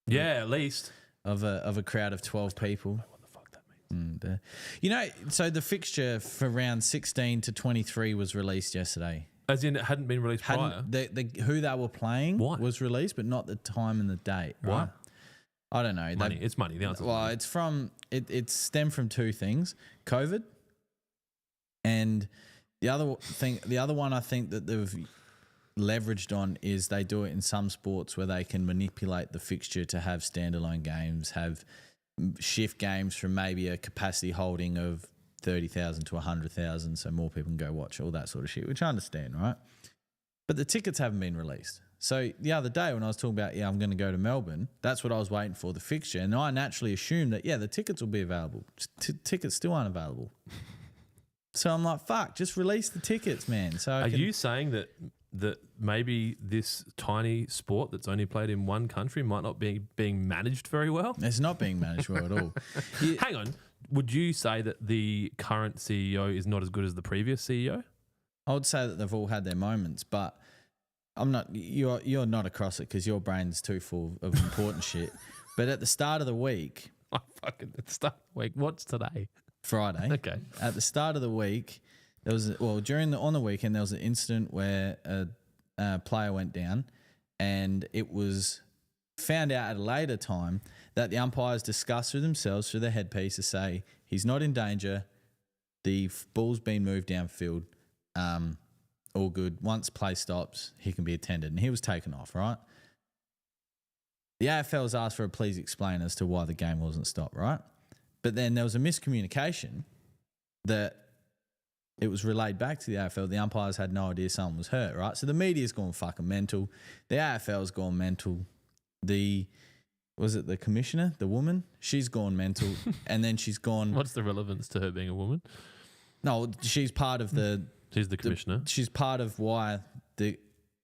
Yeah, at least. Of a crowd of 12 people. What the fuck that means? And, you know, so the fixture for round 16 to 23 was released yesterday. As in, it hadn't been released prior. The who they were playing was released, but not the time and the date. Why? Right? I don't know. Money. It's money. The answer is money. It's stemmed from 2 things: COVID, and the other one I think that they've leveraged on is they do it in some sports where they can manipulate the fixture to have standalone games, have shift games from maybe a capacity holding of 30,000 to 100,000, so more people can go watch all that sort of shit, which I understand, right? But the tickets haven't been released. So the other day when I was talking about, I'm going to go to Melbourne, that's what I was waiting for, the fixture. And I naturally assumed that, the tickets will be available. Tickets still aren't available. So I'm like, fuck, just release the tickets, man. So Are you saying that maybe this tiny sport that's only played in one country might not be being managed very well? It's not being managed well at all. Hang on. Would you say that the current CEO is not as good as the previous CEO? I would say that they've all had their moments, but I'm not. You're not across it because your brain's too full of important shit. But at the start of the week, At the start of the week. What's today? Friday. Okay. At the start of the week, there was on the weekend there was an incident where a player went down, and it was found out at a later time that the umpires discussed with themselves through their headpiece to say he's not in danger. The ball's been moved downfield. All good. Once play stops, he can be attended. And he was taken off, right? The AFL's asked for a please explain as to why the game wasn't stopped, right? But then there was a miscommunication that it was relayed back to the AFL. The umpires had no idea someone was hurt, right? So the media's gone fucking mental. The AFL's gone mental. Was it the commissioner, the woman? She's gone mental. And then she's gone... What's the relevance to her being a woman? No, she's part of the... She's the commissioner. She's part of why the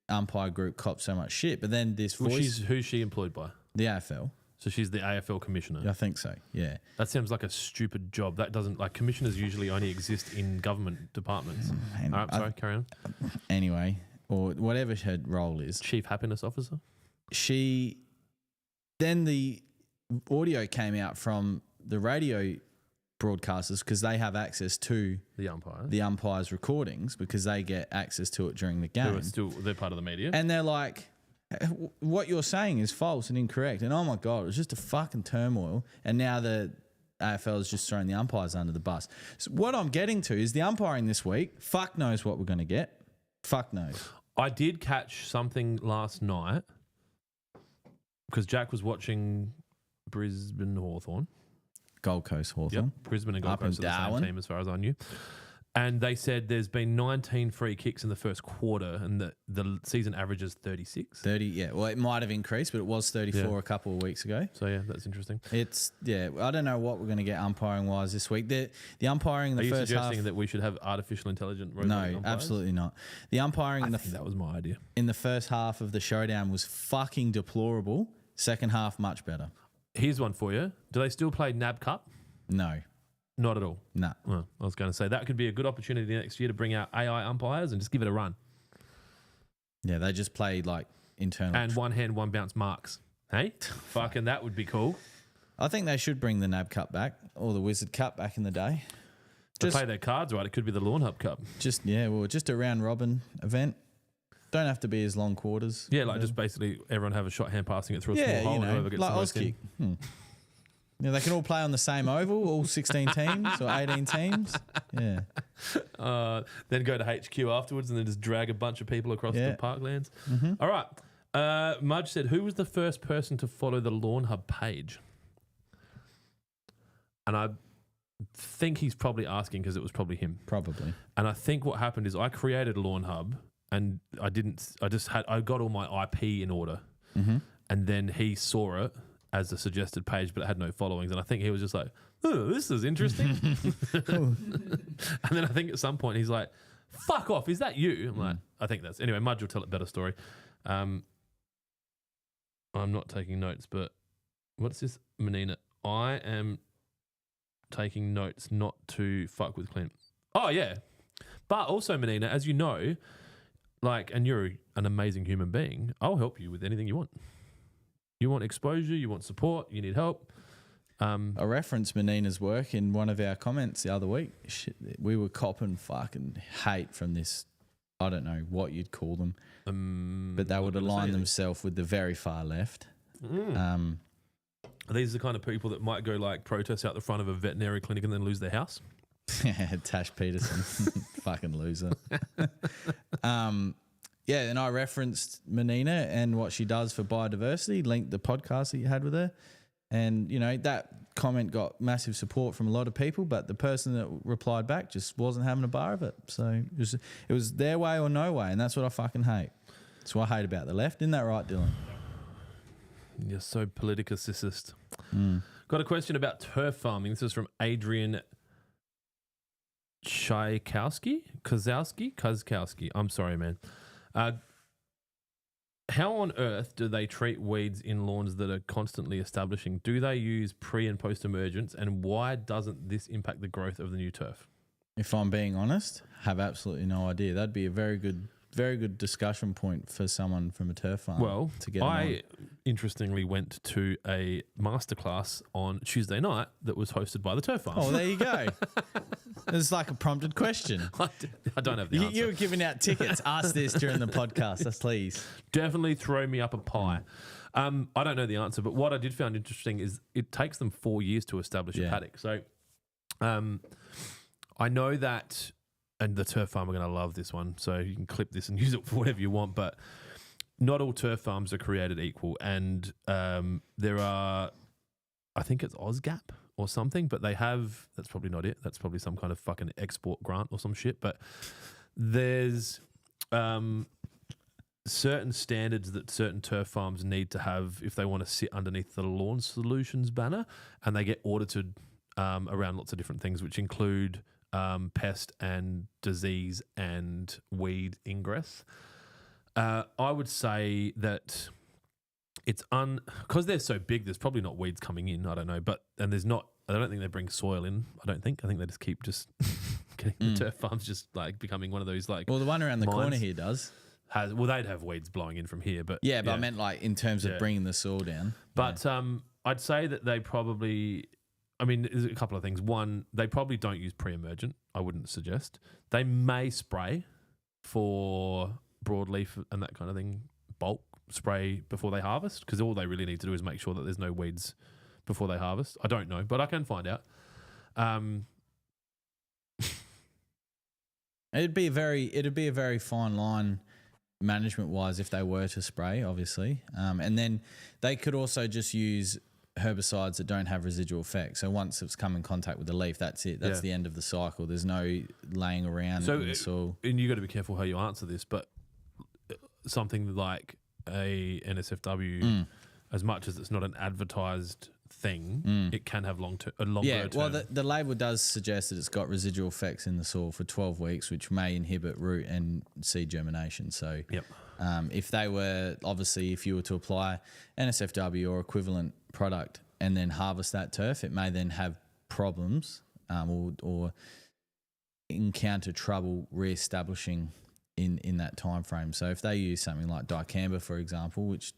umpire group copped so much shit. But then this voice... Who's she employed by? The AFL. So she's the AFL commissioner? I think so, yeah. That seems like a stupid job. That doesn't... Like, commissioners usually only exist in government departments. All right, sorry, carry on. Anyway, or whatever her role is. Chief Happiness Officer? Then the audio came out from the radio broadcasters because they have access to the umpires' recordings because they get access to it during the game. They're part of the media. And they're like, what you're saying is false and incorrect. And oh my God, it was just a fucking turmoil. And now the AFL is just throwing the umpires under the bus. So what I'm getting to is the umpiring this week, fuck knows what we're going to get. Fuck knows. I did catch something last night because Jack was watching Brisbane Hawthorn. Gold Coast Hawthorn. Yep, Brisbane and Gold Up in Coast are the Darwin. same team as far as I knew. And they said there's been 19 free kicks in the first quarter, and the season average is 36. 30, yeah. Well, it might have increased, but it was 34 a couple of weeks ago. So, yeah, that's interesting. I don't know what we're going to get umpiring-wise this week. The umpiring in the first half... Are you half... suggesting that we should have artificial intelligent robotic No, umpires? absolutely not. The umpiring that was my idea. in the first half of the showdown was fucking deplorable. Second half, much better. Here's one for you. Do they still play NAB Cup? No. Not at all. No. Well, I was going to say that could be a good opportunity next year to bring out AI umpires and just give it a run. Yeah, they just played like internal. And one hand, one bounce marks. Hey? Fucking that would be cool. I think they should bring the NAB Cup back or the Wizard Cup back in the day. To play their cards right, it could be the Lawnhub Cup. Just a round robin event. Don't have to be as long quarters. Yeah, like just basically everyone have a shot hand passing it through a small hole and whoever gets like the most Auskick. in. Yeah, they can all play on the same oval, all 16 teams or 18 teams. Yeah. Then go to HQ afterwards and then just drag a bunch of people across the parklands. Mm-hmm. All right. Mudge said, who was the first person to follow the Lawnhub page? And I think he's probably asking because it was probably him. Probably. And I think what happened is I created Lawnhub and I got all my IP in order. Mm-hmm. And then he saw it as a suggested page, but it had no followings. And I think he was just like, oh, this is interesting. And then I think at some point he's like, fuck off, is that you? I'm like, I think that's... Anyway, Mudge will tell a better story. I'm not taking notes, but what's this, Menina? I am taking notes not to fuck with Clint. Oh, yeah. But also, Menina, as you know, and you're an amazing human being, I'll help you with anything you want. You want exposure, you want support, you need help. I referenced Menina's work in one of our comments the other week. Shit, we were copping fucking hate from this, I don't know what you'd call them, but they would align themselves with the very far left. Are these the kind of people that might go protest out the front of a veterinary clinic and then lose their house? Tash Peterson, fucking loser. Yeah, and I referenced Menina and what she does for biodiversity, linked the podcast that you had with her. And, that comment got massive support from a lot of people, but the person that replied back just wasn't having a bar of it. So it was their way or no way, and that's what I fucking hate. That's what I hate about the left. Isn't that right, Dylan? You're so politicist. Got a question about turf farming. This is from Adrian Kozowski. I'm sorry, man. How on earth do they treat weeds in lawns that are constantly establishing? Do they use pre and post emergence, and why doesn't this impact the growth of the new turf? If I'm being honest, have absolutely no idea. That'd be a very good discussion point for someone from a turf farm to get on. Interestingly went to a masterclass on Tuesday night that was hosted by the turf farm. Oh, there you go. It's like a prompted question. I don't have the answer. You were giving out tickets. Ask this during the podcast, please. Definitely throw me up a pie. I don't know the answer, but what I did find interesting is it takes them 4 years to establish a paddock. So I know that, and the turf farm are going to love this one, so you can clip this and use it for whatever you want, but not all turf farms are created equal. And there are, I think it's OzGap or something, but they have, that's probably not it. That's probably some kind of fucking export grant or some shit. But there's certain standards that certain turf farms need to have if they want to sit underneath the Lawn Solutions banner, and they get audited around lots of different things, which include pest and disease and weed ingress. I would say that it's because they're so big, there's probably not weeds coming in. I don't know, I don't think they bring soil in. I think they just keep getting the turf farms just becoming one of those well, the one around the corner here does. They'd have weeds blowing in from here, but yeah, but I meant in terms of bringing the soil down. But I'd say that they probably, there's a couple of things. One, they probably don't use pre-emergent. I wouldn't suggest. They may spray for broadleaf and that kind of thing, bulk spray before they harvest, because all they really need to do is make sure that there's no weeds before they harvest. I don't know, but I can find out. It'd be a very fine line management wise if they were to spray, obviously, and then they could also just use herbicides that don't have residual effect. So once it's come in contact with the leaf, that's it. That's the end of the cycle. There's no laying around in the soil. And you got to be careful how you answer this, but something like a NSFW, as much as it's not an advertised thing, it can have a longer term. Well, the label does suggest that it's got residual effects in the soil for 12 weeks, which may inhibit root and seed germination. So if they were, obviously, if you were to apply NSFW or equivalent product and then harvest that turf, it may then have problems or encounter trouble re-establishing in that time frame. So if they use something like dicamba, for example, which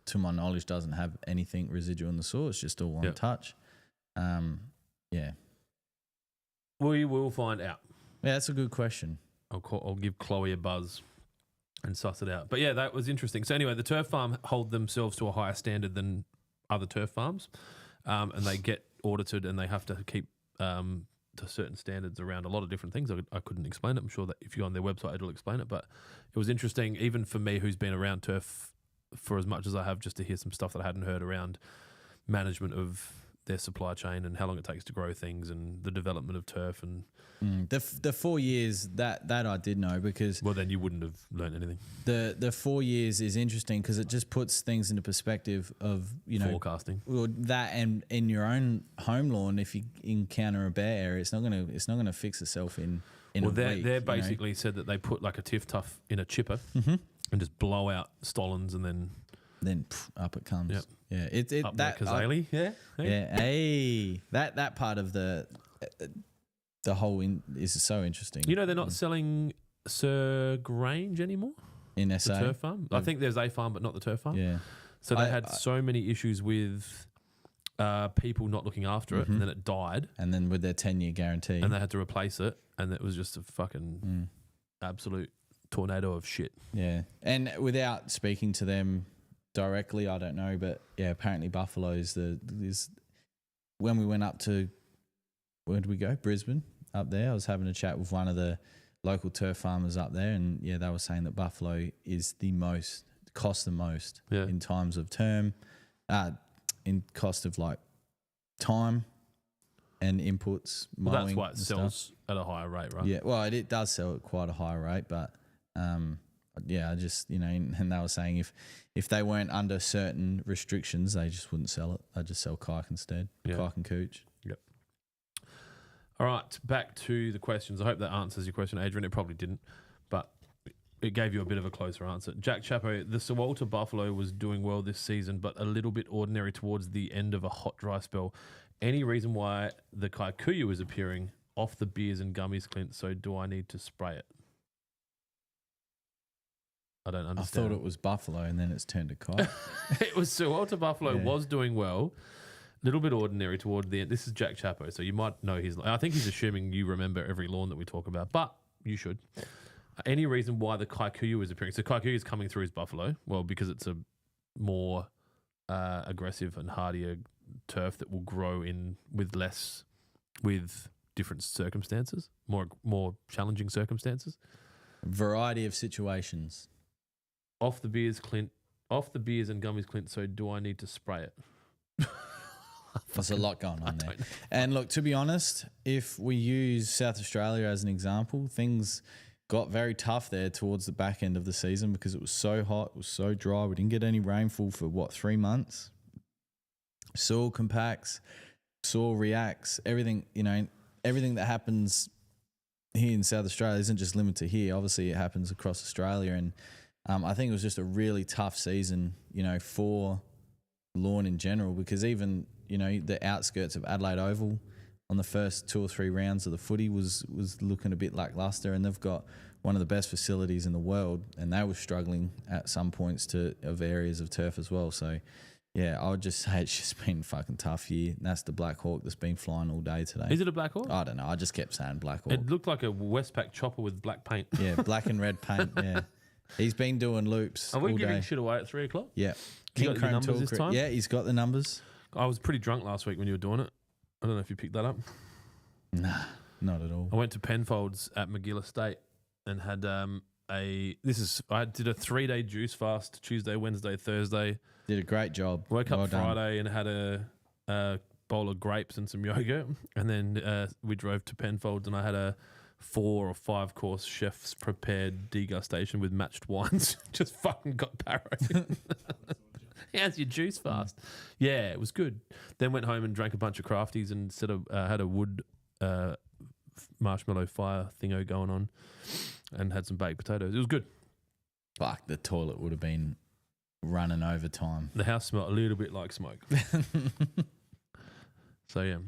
to my knowledge doesn't have anything residual in the soil, it's just all one touch. We will find out. Yeah, that's a good question. I'll give Chloe a buzz and suss it out. But yeah, that was interesting. So anyway, the turf farm hold themselves to a higher standard than other turf farms, and they get audited and they have to keep to certain standards around a lot of different things. I couldn't explain it. I'm sure that if you're on their website, it'll explain it. But it was interesting, even for me, who's been around turf for as much as I have, just to hear some stuff that I hadn't heard around management of their supply chain and how long it takes to grow things and the development of turf. And the 4 years that I did know, because well, then you wouldn't have learned anything. The 4 years is interesting because it just puts things into perspective of, you know, forecasting. Well, that, and in your own home lawn, if you encounter a bare area, it's not gonna fix itself in a week. They basically said that they put like a tiff tuff in a chipper and just blow out stolons and then up it comes. Yep. Yeah, it up that Kazali. That part of the whole is so interesting. You know, they're not selling Sir Grange anymore in the SA. turf farm. I think there's a farm, but not the turf farm. Yeah. So they had so many issues with people not looking after it, and then it died, and then with their 10-year guarantee, and they had to replace it, and it was just a fucking absolute tornado of shit. Yeah, and without speaking to them directly, I don't know, but yeah, apparently Buffalo's when we went up to, where did we go? Brisbane, up there. I was having a chat with one of the local turf farmers up there, and yeah, they were saying that Buffalo is costs the most in times of term, in cost of like time and inputs. Well, that's why it and sells stuff at a higher rate, right? Yeah, well, it does sell at quite a high rate, but I just, you know, and they were saying if they weren't under certain restrictions, they just wouldn't sell it. They'd just sell kike instead, kike and cooch. Yep. All right, back to the questions. I hope that answers your question, Adrian. It probably didn't, but it gave you a bit of a closer answer. Jack Chapo, the Sir Walter Buffalo was doing well this season, but a little bit ordinary towards the end of a hot, dry spell. Any reason why the Kikuyu is appearing off the beers and gummies, Clint? So do I need to spray it? I don't understand. I thought it was Buffalo and then it's turned to kike. It was Sir Walter Buffalo was doing well. Little bit ordinary toward the end. This is Jack Chapo, so you might know his. I think he's assuming you remember every lawn that we talk about, but you should. Any reason why the Kikuyu is appearing? So Kikuyu is coming through as Buffalo. Well, because it's a more aggressive and hardier turf that will grow with different circumstances, more challenging circumstances. Variety of situations. Off the beers and gummies, Clint. So do I need to spray it? There's a lot going on there. And look, to be honest, if we use South Australia as an example, things got very tough there towards the back end of the season because it was so hot, it was so dry. We didn't get any rainfall for 3 months. Soil compacts, soil reacts, everything, you know, everything that happens here in South Australia isn't just limited to here. Obviously, it happens across Australia. And I think it was just a really tough season, you know, for lawn in general, because even, you know, the outskirts of Adelaide Oval on the first 2 or 3 rounds of the footy was looking a bit lackluster, and they've got one of the best facilities in the world, and they were struggling at some points of areas of turf as well. So, yeah, I would just say it's just been a fucking tough year. And that's the Black Hawk that's been flying all day today. Is it a Black Hawk? I don't know. I just kept saying Black Hawk. It looked like a Westpac chopper with black paint. Yeah, black and red paint, yeah. He's been doing loops Are we all giving day. shit away at 3 o'clock? Yeah. You got the numbers this time? Yeah, he's got the numbers. I was pretty drunk last week when you were doing it. I don't know if you picked that up. Nah, not at all. I went to Penfolds at McGill Estate and had I did a 3-day juice fast, Tuesday, Wednesday, Thursday. Did a great job. Woke up Well done. Friday and had a a bowl of grapes and some yogurt, and then we drove to Penfolds, and I had a 4 or 5 course chef's prepared degustation with matched wines. Just fucking got parried. How's your juice fast? Yeah, it was good. Then went home and drank a bunch of crafties and instead of had a wood marshmallow fire thingo going on, and had some baked potatoes. It was good. Fuck, the toilet would have been running overtime. The house smelled a little bit like smoke. So yeah.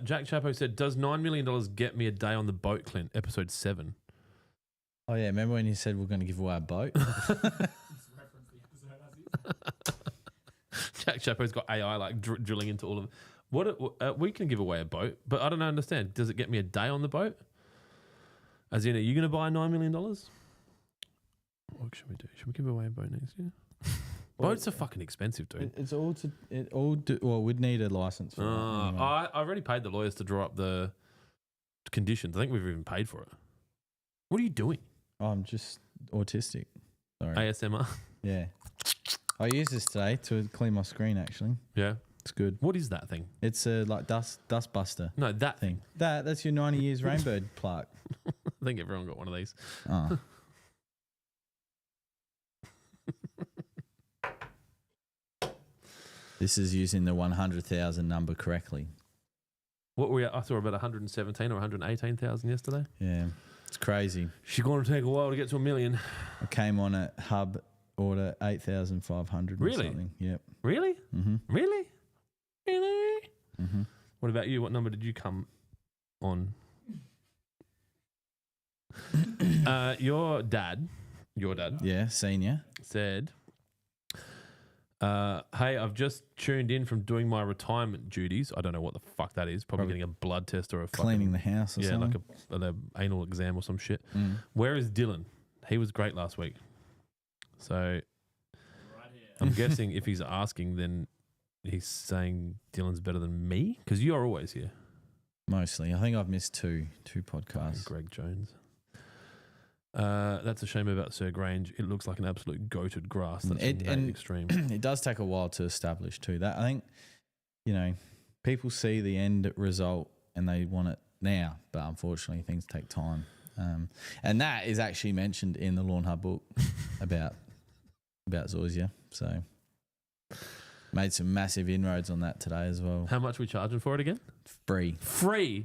Jack Chapo said, "Does $9 million get me a day on the boat, Clint?" Episode 7. Oh yeah, remember when you said we're going to give away a boat? Jack Chapo's got AI like drilling into all of them. What we can give away a boat, but I don't understand. Does it get me a day on the boat? As in, are you going to buy $9 million? What should we do? Should we give away a boat next year? Boats are fucking expensive, dude. Well, we'd need a license for that anyway. I already paid the lawyers to draw up the conditions. I think we've even paid for it. What are you doing? Oh, I'm just autistic. Sorry. ASMR? Yeah. I used this today to clean my screen, actually. Yeah. It's good. What is that thing? It's a like dust buster. No, that thing. That's your 90 years rainbow plaque. I think everyone got one of these. Oh. This is using the 100,000 number correctly. What were we at? I saw about 117 or 118,000 yesterday. Yeah. It's crazy. She's going to take a while to get to $1 million. I came on at Hub order 8,500 or Really? something. Yep. Really? Mm-hmm. Really? Really? Mm-hmm. What about you? What number did you come on? Your dad, Yeah, senior. said, hey, I've just tuned in from doing my retirement duties. I don't know what the fuck that is. Probably getting a blood test or a Cleaning the house or something. like an anal exam or some shit. Mm. Where is Dylan? He was great last week. So I'm guessing if he's asking, then he's saying Dylan's better than me because you're always here. Mostly. I think I've missed two podcasts. Greg Jones. That's a shame about Sir Grange. It looks like an absolute goated grass. That's extreme. It does take a while to establish too. That I think, people see the end result and they want it now, but unfortunately things take time. And that is actually mentioned in the Lawnhub book about zoysia. So made some massive inroads on that today as well. How much are we charging for it again? Free.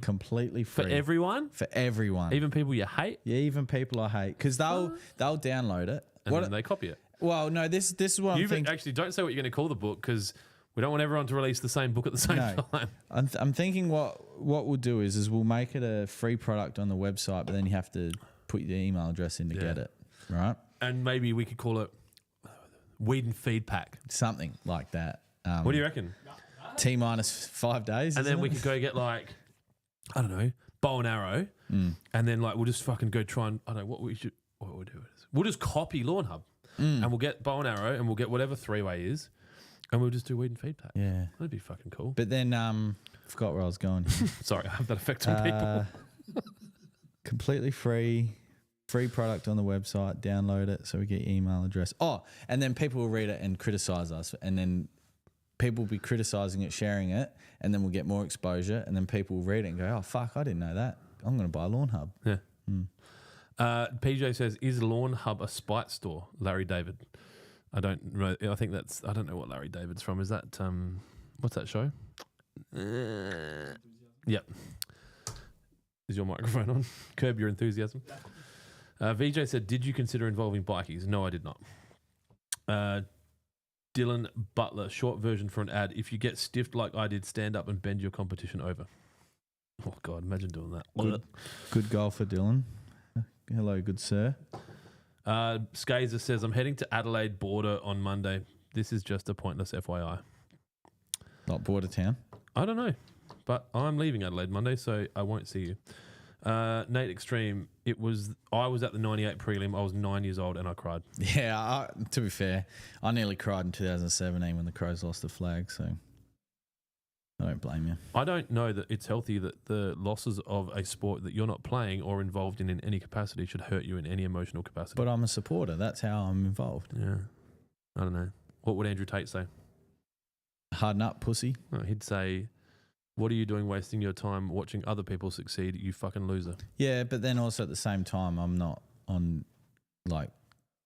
Completely free. For everyone? For everyone. Even people you hate? Yeah, even people I hate. Because they'll download it. And then they copy it. Well, no, this is what I'm thinking. Actually, don't say what you're going to call the book because we don't want everyone to release the same book at the same time. I'm thinking what we'll do is we'll make it a free product on the website, but then you have to put your email address in to get it, right? And maybe we could call it Weed and Feed Pack. Something like that. What do you reckon? T-minus 5 days. And then we could go get I don't know, bow and arrow. And then we'll just fucking go try and, I don't know what we'll do is we'll just copy Lawnhub and we'll get bow and arrow and we'll get whatever 3-way is and we'll just do Weed and Feed Pack. Yeah. That'd be fucking cool. But then, forgot where I was going. Sorry, I have that effect on people. Completely free product on the website. Download it so we get your email address. Oh, and then people will read it and criticize us. And then people will be criticizing it, sharing it, and then we'll get more exposure. And then people will read it and go, oh, fuck, I didn't know that. I'm going to buy a Lawnhub. Yeah. PJ says, is Lawnhub a spite store? Larry David. I don't know. I think I don't know what Larry David's from. Is that, what's that show? Yep. Is your microphone on? Curb your enthusiasm. VJ said, did you consider involving bikies? No, I did not. Dylan Butler, short version for an ad. If you get stiffed like I did, stand up and bend your competition over. Oh, God, imagine doing that. Good goal for Dylan. Hello, good sir. Skazer says, I'm heading to Adelaide border on Monday. This is just a pointless FYI. Not border town? I don't know, but I'm leaving Adelaide Monday, so I won't see you. Nate Extreme, I was at the 98 prelim. I was 9 years old and I cried. Yeah, to be fair, I nearly cried in 2017 when the Crows lost the flag, so I don't blame you. I don't know that it's healthy that the losses of a sport that you're not playing or involved in any capacity should hurt you in any emotional capacity. But I'm a supporter. That's how I'm involved. Yeah. I don't know. What would Andrew Tate say? Harden up, pussy. No, he'd say, "What are you doing wasting your time watching other people succeed, you fucking loser?" Yeah, but then also at the same time, I'm not on like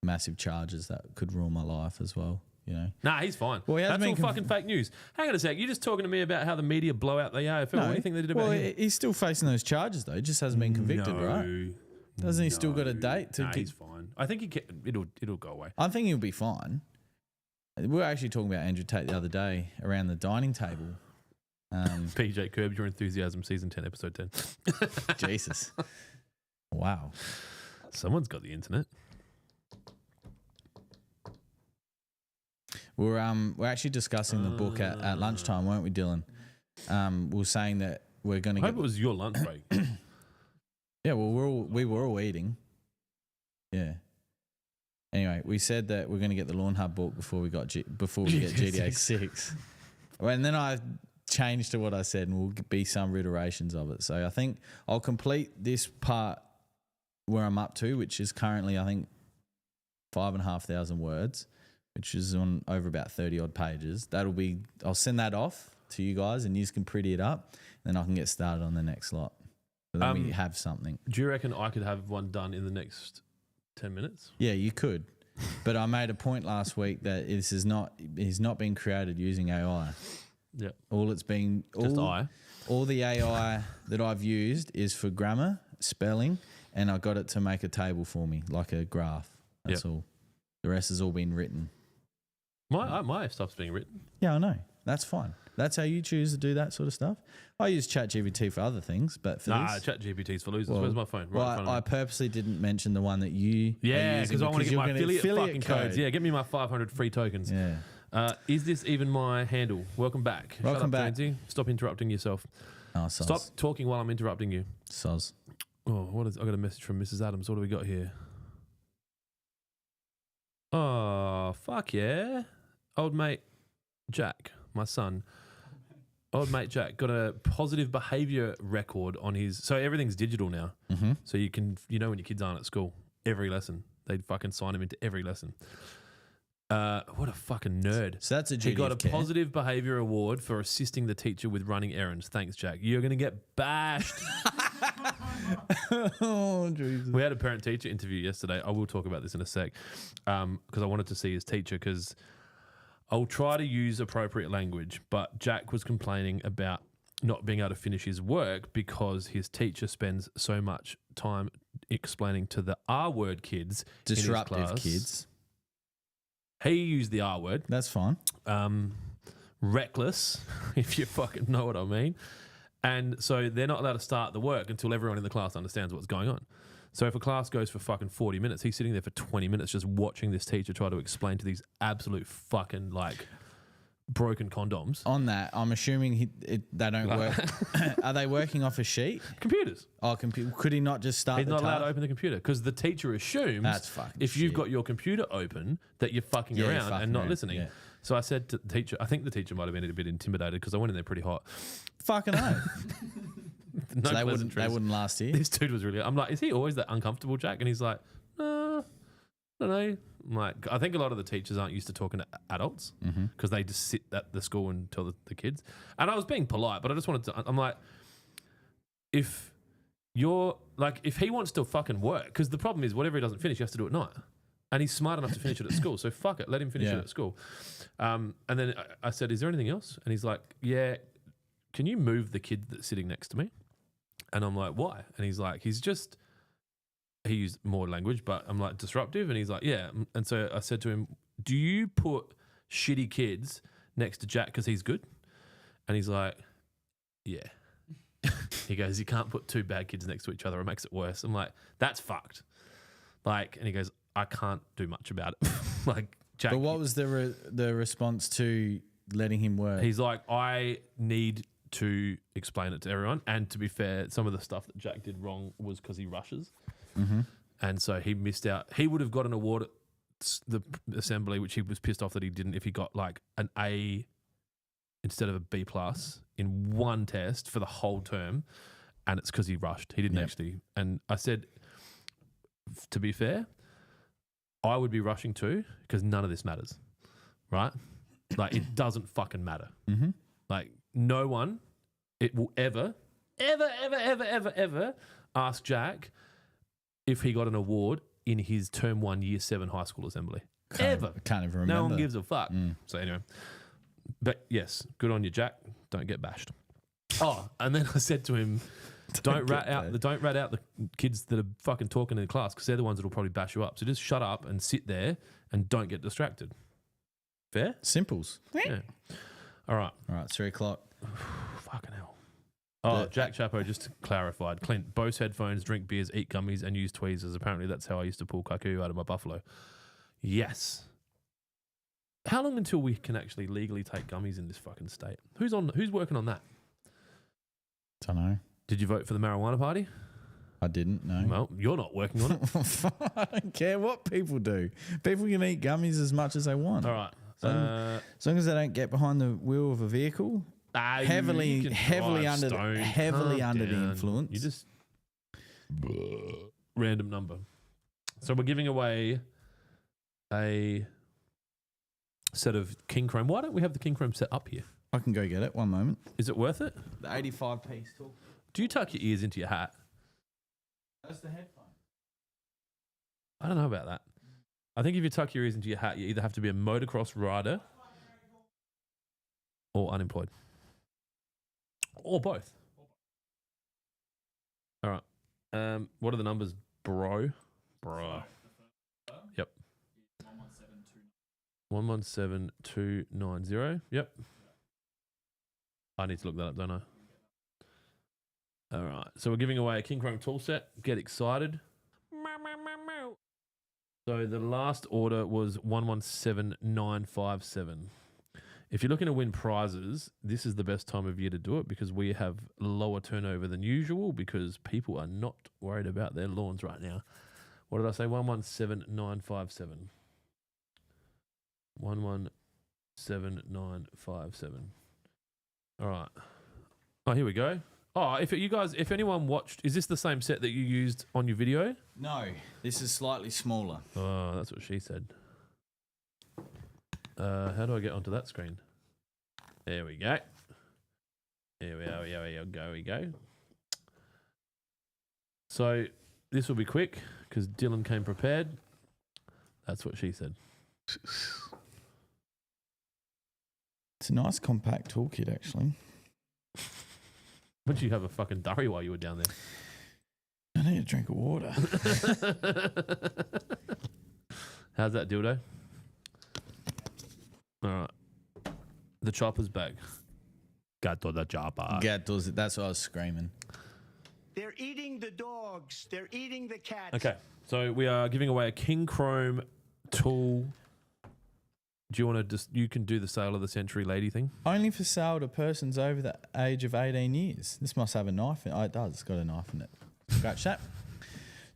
massive charges that could ruin my life as well. You know. Nah, he's fine. Well, he That's hasn't all been fucking fake news. Hang on a sec. You're just talking to me about how the media blow out the AFL. What do you think they did about him? he's still facing those charges though. He just hasn't been convicted, right? Doesn't he still got a date to? Nah, he's fine. I think it'll go away. I think he'll be fine. We were actually talking about Andrew Tate the other day around the dining table. PJ, curb your enthusiasm, season 10, episode 10. Jesus, wow. Someone's got the internet. We're actually discussing the book at lunchtime, weren't we, Dylan? We were saying that we're going to I hope it was your lunch break. Yeah, well, we were all eating. Yeah. Anyway, we said that we're going to get the Lawnhub book before we get GTA 6. And then I changed to what I said, and will be some reiterations of it. So I think I'll complete this part where I'm up to, which is currently, I think, 5,500 words, which is on over about 30 odd pages. I'll send that off to you guys, and you can pretty it up, and then I can get started on the next lot. So then we have something. Do you reckon I could have one done in the next 10 minutes? Yeah, you could. But I made a point last week that he's not been created using AI. Yeah. All the AI that I've used is for grammar, spelling, and I got it to make a table for me, like a graph. That's all. The rest has all been written. My stuff's being written. Yeah, I know. That's fine. That's how you choose to do that sort of stuff. I use ChatGPT for other things, but for this, ChatGPT's for losers. Where's my phone? Right in front of me. I purposely didn't mention the one that you Yeah, because I want to get my affiliate fucking code. codes. Yeah, get me my 500 free tokens. Yeah. Is this even my handle? Welcome back. Welcome Shut up, back. Jonesy. Stop interrupting yourself. Oh, soz. Stop talking while I'm interrupting you. Soz. Oh, I got a message from Mrs. Adams. What do we got here? Oh, fuck yeah. Old mate Jack, my son. Old mate Jack got a positive behaviour record on his... So everything's digital now. Mm-hmm. So you can... You know when your kids aren't at school, every lesson. They'd fucking sign him into every lesson. What a fucking nerd. So that's a duty He got of a care. positive behaviour award for assisting the teacher with running errands. Thanks, Jack. You're going to get bashed. Oh, Jesus. We had a parent-teacher interview yesterday. I will talk about this in a sec because I wanted to see his teacher because I'll try to use appropriate language, but Jack was complaining about not being able to finish his work because his teacher spends so much time explaining to the R-word kids Disruptive in his class. kids. He used the R-word. That's fine. Reckless, if you fucking know what I mean. And so they're not allowed to start the work until everyone in the class understands what's going on. So if a class goes for fucking 40 minutes, he's sitting there for 20 minutes just watching this teacher try to explain to these absolute fucking like broken condoms. On that, I'm assuming they don't work. Are they working off a sheet? Computers. Oh, could he not just start He's the not allowed task? to open the computer because the teacher assumes That's fucking if you've shit. got your computer open that you're fucking Yeah, you're around fucking and not around, listening. yeah. So I said to the teacher, I think the teacher might have been a bit intimidated because I went in there pretty hot. Fucking hell. No So they pleasantries. wouldn't last here. This dude was really... I'm like, is he always that uncomfortable, Jack? And he's like, I don't know. I'm like, I think a lot of the teachers aren't used to talking to adults because they just sit at the school and tell the kids. And I was being polite, but I just wanted to... I'm like, if you're... Like, if he wants to fucking work, because the problem is whatever he doesn't finish, he has to do at night. And he's smart enough to finish it at school. So fuck it. Let him finish it at school. And then I said, is there anything else? And he's like, yeah, can you move the kid that's sitting next to me? And I'm like, why? And he's like, he used more language, but I'm like, disruptive? And he's like, yeah. And so I said to him, do you put shitty kids next to Jack because he's good? And he's like, yeah. He goes, you can't put two bad kids next to each other. It makes it worse. I'm like, that's fucked. Like, and he goes, I can't do much about it. Like, Jack. But what was the response to letting him work? He's like, I need to explain it to everyone. And to be fair, some of the stuff that Jack did wrong was because he rushes. Mm-hmm. And so he missed out. He would have got an award at the assembly, which he was pissed off that he didn't, if he got like an A instead of a B plus in one test for the whole term. And it's because he rushed. He didn't actually. And I said, to be fair, I would be rushing too because none of this matters, right? Like, it doesn't fucking matter. Mm-hmm. Like, no one, it will ever ask Jack if he got an award in his term 1 year 7 high school assembly. Can't even remember. No one gives a fuck. So anyway, but yes, good on you, Jack. Don't get bashed. Oh, and then I said to him, don't rat out the kids that are fucking talking in the class, because they're the ones that will probably bash you up. So just shut up and sit there and don't get distracted. Fair? Simples. Yeah. All right. 3 o'clock. Fucking hell. Oh, Jack Chapo just clarified. Clint, Bose headphones, drink beers, eat gummies, and use tweezers. Apparently that's how I used to pull kaku out of my buffalo. Yes. How long until we can actually legally take gummies in this fucking state? Who's working on that? Don't know. Did you vote for the marijuana party? I didn't, no. Well, you're not working on it. I don't care what people do. People can eat gummies as much as they want. All right. As long as they don't get behind the wheel of a vehicle, heavily under the influence. You just random number. So we're giving away a set of King Chrome. Why don't we have the King Chrome set up here? I can go get it. One moment. Is it worth it? The 85-piece tool. Do you tuck your ears into your hat? That's the headphone. I don't know about that. I think if you tuck your ears into your hat, you either have to be a motocross rider or unemployed. Or both. All right. What are the numbers, bro? Yep. 117290. Yep. I need to look that up, don't I? All right. So we're giving away a King Chrome tool set. Get excited. So the last order was 117957. If you're looking to win prizes, this is the best time of year to do it, because we have lower turnover than usual because people are not worried about their lawns right now. What did I say? 117957. 117957. All right. Oh, here we go. Oh, if anyone watched, is this the same set that you used on your video? No, this is slightly smaller. Oh, that's what she said. How do I get onto that screen? There we go. Here we go. So this will be quick because Dylan came prepared. That's what she said. It's a nice compact toolkit, actually. Wouldn't you have a fucking durry while you were down there? I need a drink of water. How's that dildo? All right. The chopper's back. Gato the chopper. That's what I was screaming. They're eating the dogs. They're eating the cats. Okay. So we are giving away a King Chrome tool. Do you want to you can do the sale of the century lady thing? Only for sale to persons over the age of 18 years. This must have a knife in it. Oh, it does. It's got a knife in it. Scratch that.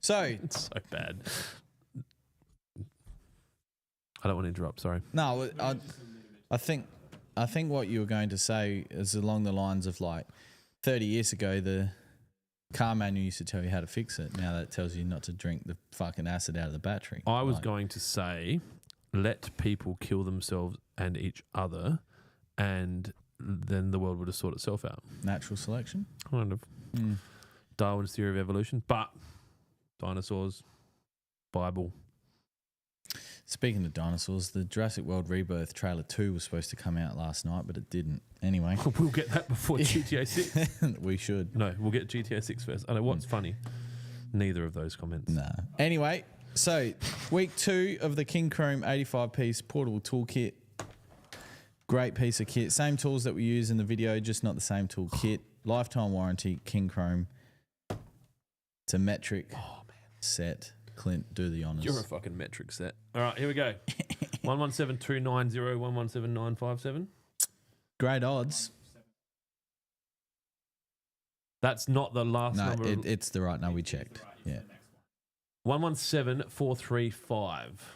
So. It's so bad. I don't want to interrupt. Sorry. No, I think what you were going to say is along the lines of, like, 30 years ago, the car manual used to tell you how to fix it. Now that tells you not to drink the fucking acid out of the battery. I was going to say, let people kill themselves and each other, and then the world would have sorted itself out. Natural selection? Kind of. Darwin's theory of evolution. But dinosaurs, Bible. Speaking of dinosaurs, the Jurassic World Rebirth trailer 2 was supposed to come out last night, but it didn't. Anyway. We'll get that before GTA 6. We should. No, we'll get GTA 6 first. I know what's funny. Neither of those comments. Nah. Anyway, so week 2 of the King Chrome 85-piece portable toolkit. Great piece of kit. Same tools that we use in the video, just not the same tool kit. Lifetime warranty, King Chrome. It's a metric set. Clint, do the honours. You're a fucking metric set. All right, here we go. 117290, 117957. Great odds. That's not the last No, number. it's the right number we checked. Yeah. 117435.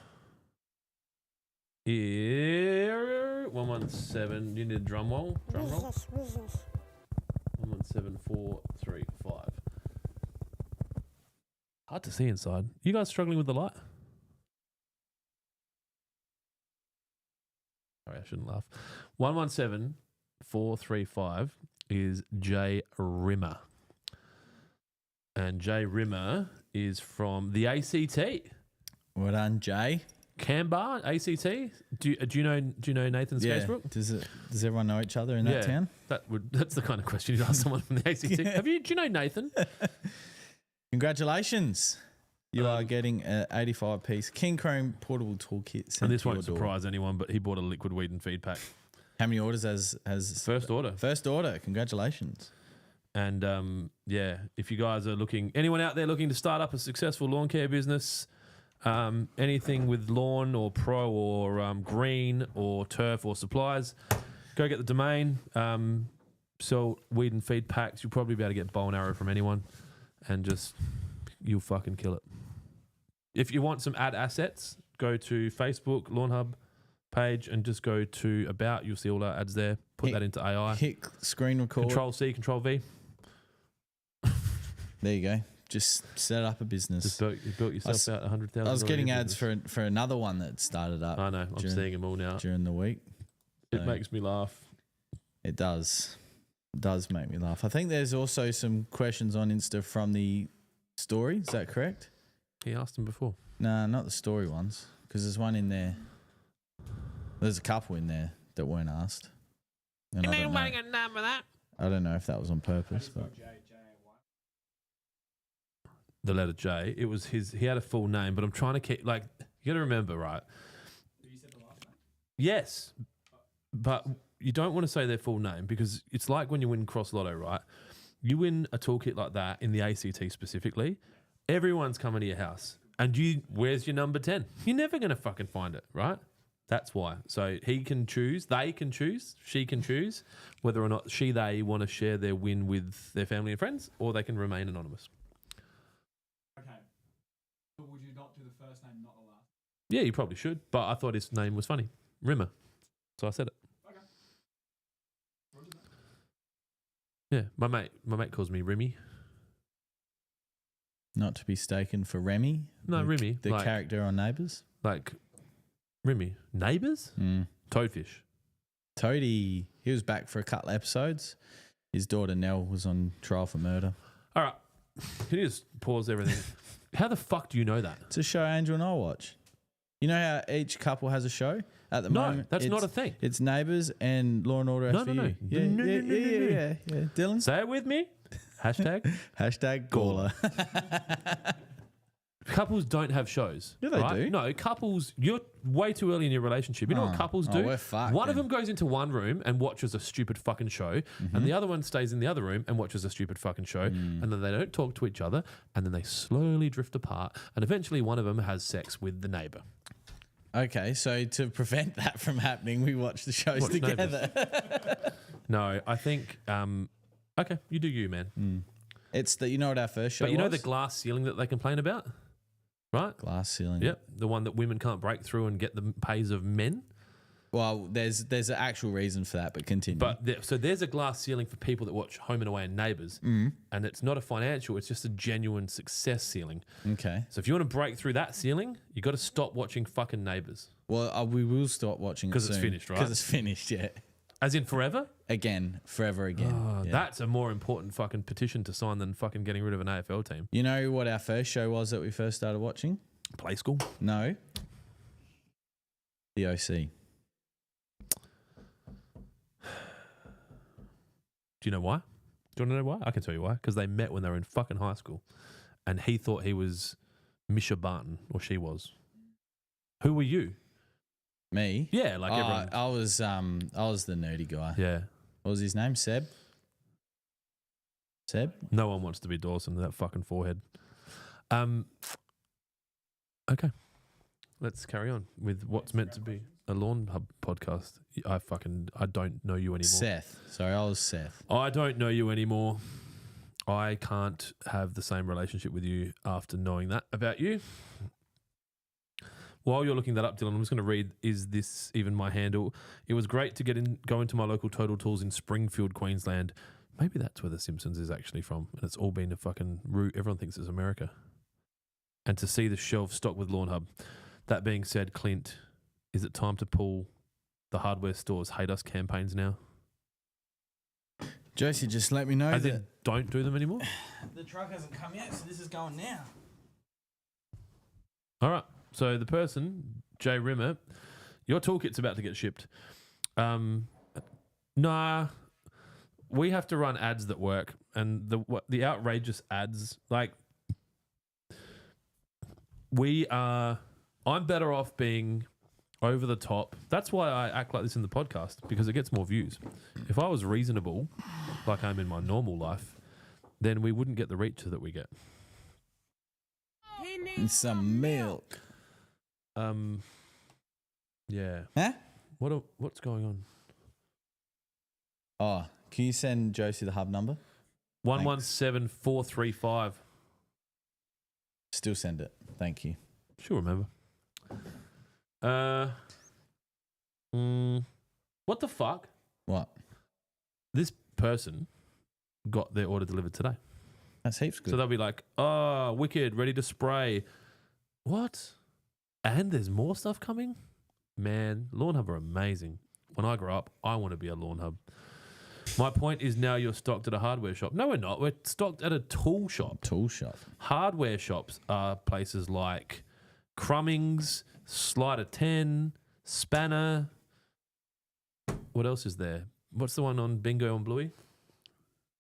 Here, 117. You need a drum roll? 117435. Hard to see inside. You guys struggling with the light? Sorry, I shouldn't laugh. 117435 is Jay Rimmer. And Jay Rimmer is from the ACT. Well done, Jay. Canberra, ACT. Do you know Nathan Scacebrook? Does everyone know each other in that town? That's the kind of question you'd ask someone from the ACT. Do you know Nathan? Congratulations. You are getting an 85-piece King Chrome portable toolkit sent And this to your won't door. surprise anyone, but he bought a liquid weed and feed pack. How many orders has First order. First order. Congratulations. And if you guys are anyone out there looking to start up a successful lawn care business, anything with lawn or pro or green or turf or supplies, go get the domain. Sell weed and feed packs. You'll probably be able to get bow and arrow from anyone, and just you'll fucking kill it. If you want some ad assets, go to Facebook Lawnhub page and just go to About. You'll see all our ads there. Put that into AI. Hit screen record. Control C, Control V. There you go. Just set up a business. Just built yourself out 100,000. I was getting ads for another one that started up. I know. I'm seeing them all now. During the week. It makes me laugh. It does. It does make me laugh. I think there's also some questions on Insta from the story. Is that correct? He asked them before. No, not the story ones. Because there's one in there. There's a couple in there that weren't asked. And I don't know. I don't know if that was on purpose, but The letter J. It was his. He had a full name, but I'm trying to keep. Like, you got to remember, right? You said the last name. Yes, but you don't want to say their full name because it's like when you win Cross Lotto, right? You win a toolkit like that in the ACT specifically. Everyone's coming to your house, and where's your number 10? You're never going to fucking find it, right? That's why. So he can choose, they can choose, she can choose whether or not they want to share their win with their family and friends, or they can remain anonymous. Okay. But would you not do the first name, not the last? Yeah, you probably should, but I thought his name was funny. Rimmer. So I said it. Okay. Roger that. Yeah, my mate calls me Rimmy. not to be mistaken for Remy. No, Remy. The character on Neighbours. Like Remy. Neighbours? Toadfish. Toady, he was back for a couple of episodes. His daughter Nell was on trial for murder. All right. Can you just pause everything? How the fuck do you know that? It's a show Angel and I watch. You know how each couple has a show at the moment? No, that's not a thing. It's Neighbours and Law and Order SVU. Yeah. Dylan? Say it with me. Hashtag. Hashtag caller. Couples don't have shows. Yeah, they do. No, couples, you're way too early in your relationship. You know what couples do? we're fucked one of then. them goes into one room and watches a stupid fucking show, and the other one stays in the other room and watches a stupid fucking show, and then they don't talk to each other, and then they slowly drift apart, and eventually one of them has sex with the neighbour. Okay, so to prevent that from happening, we watch the shows Watch together. No, I think, okay, you do you, man. It's the, you know what our first show But you know was? the glass ceiling that they complain about? Right? Glass ceiling. Yep. The one that women can't break through and get the pays of men. Well, there's an actual reason for that, but continue. But so there's a glass ceiling for people that watch Home and Away and Neighbours, and it's not a financial; it's just a genuine success ceiling. Okay. So if you want to break through that ceiling, you got to stop watching fucking Neighbours. Well, we will stop watching it 'Cause it's soon. finished, right? Because it's finished, yeah. As in forever. Again, forever again. Oh, yeah. That's a more important fucking petition to sign than fucking getting rid of an AFL team. You know what our first show was that we first started watching? Play School. No. The OC. Do you know why? Do you want to know why? I can tell you why. Because they met when they were in fucking high school, and he thought he was Misha Barton, or she was. Who were you? Me? Yeah, like everyone. I was the nerdy guy. Yeah. What was his name? Seb? Seb? No one wants to be Dawson with that fucking forehead. Okay. Let's carry on with what's meant to be a Lawnhub podcast. I don't know you anymore. Seth. Sorry, I was Seth. I don't know you anymore. I can't have the same relationship with you after knowing that about you. While you're looking that up, Dylan, I'm just going to read, is this even my handle? It was great to go into my local Total Tools in Springfield, Queensland. Maybe that's where The Simpsons is actually from, and it's all been a fucking route. Everyone thinks it's America. And to see the shelf stocked with Lawnhub. That being said, Clint, is it time to pull the hardware stores hate us campaigns now? Josie, just let me know As that in, don't do them anymore? the truck hasn't come yet, so this is going now. All right. So the person, Jay Rimmer, your toolkit's about to get shipped. Nah, we have to run ads that work, and the outrageous ads, like I'm better off being over the top. That's why I act like this in the podcast, because it gets more views. If I was reasonable, like I'm in my normal life, then we wouldn't get the reach that we get. And some milk. Yeah. Huh? What's going on? Oh, can you send Josie the hub number? 117435. Still send it. Thank you. She'll remember. What the fuck? What? This person got their order delivered today. That's heaps good. So they'll be like, oh, wicked, ready to spray. What? And there's more stuff coming? Man, Lawnhub are amazing. When I grow up, I want to be a Lawnhub. My point is now you're stocked at a hardware shop. No, we're not. We're stocked at a tool shop. Tool shop. Hardware shops are places like Crummings, Slider 10, Spanner. What else is there? What's the one on Bingo and Bluey?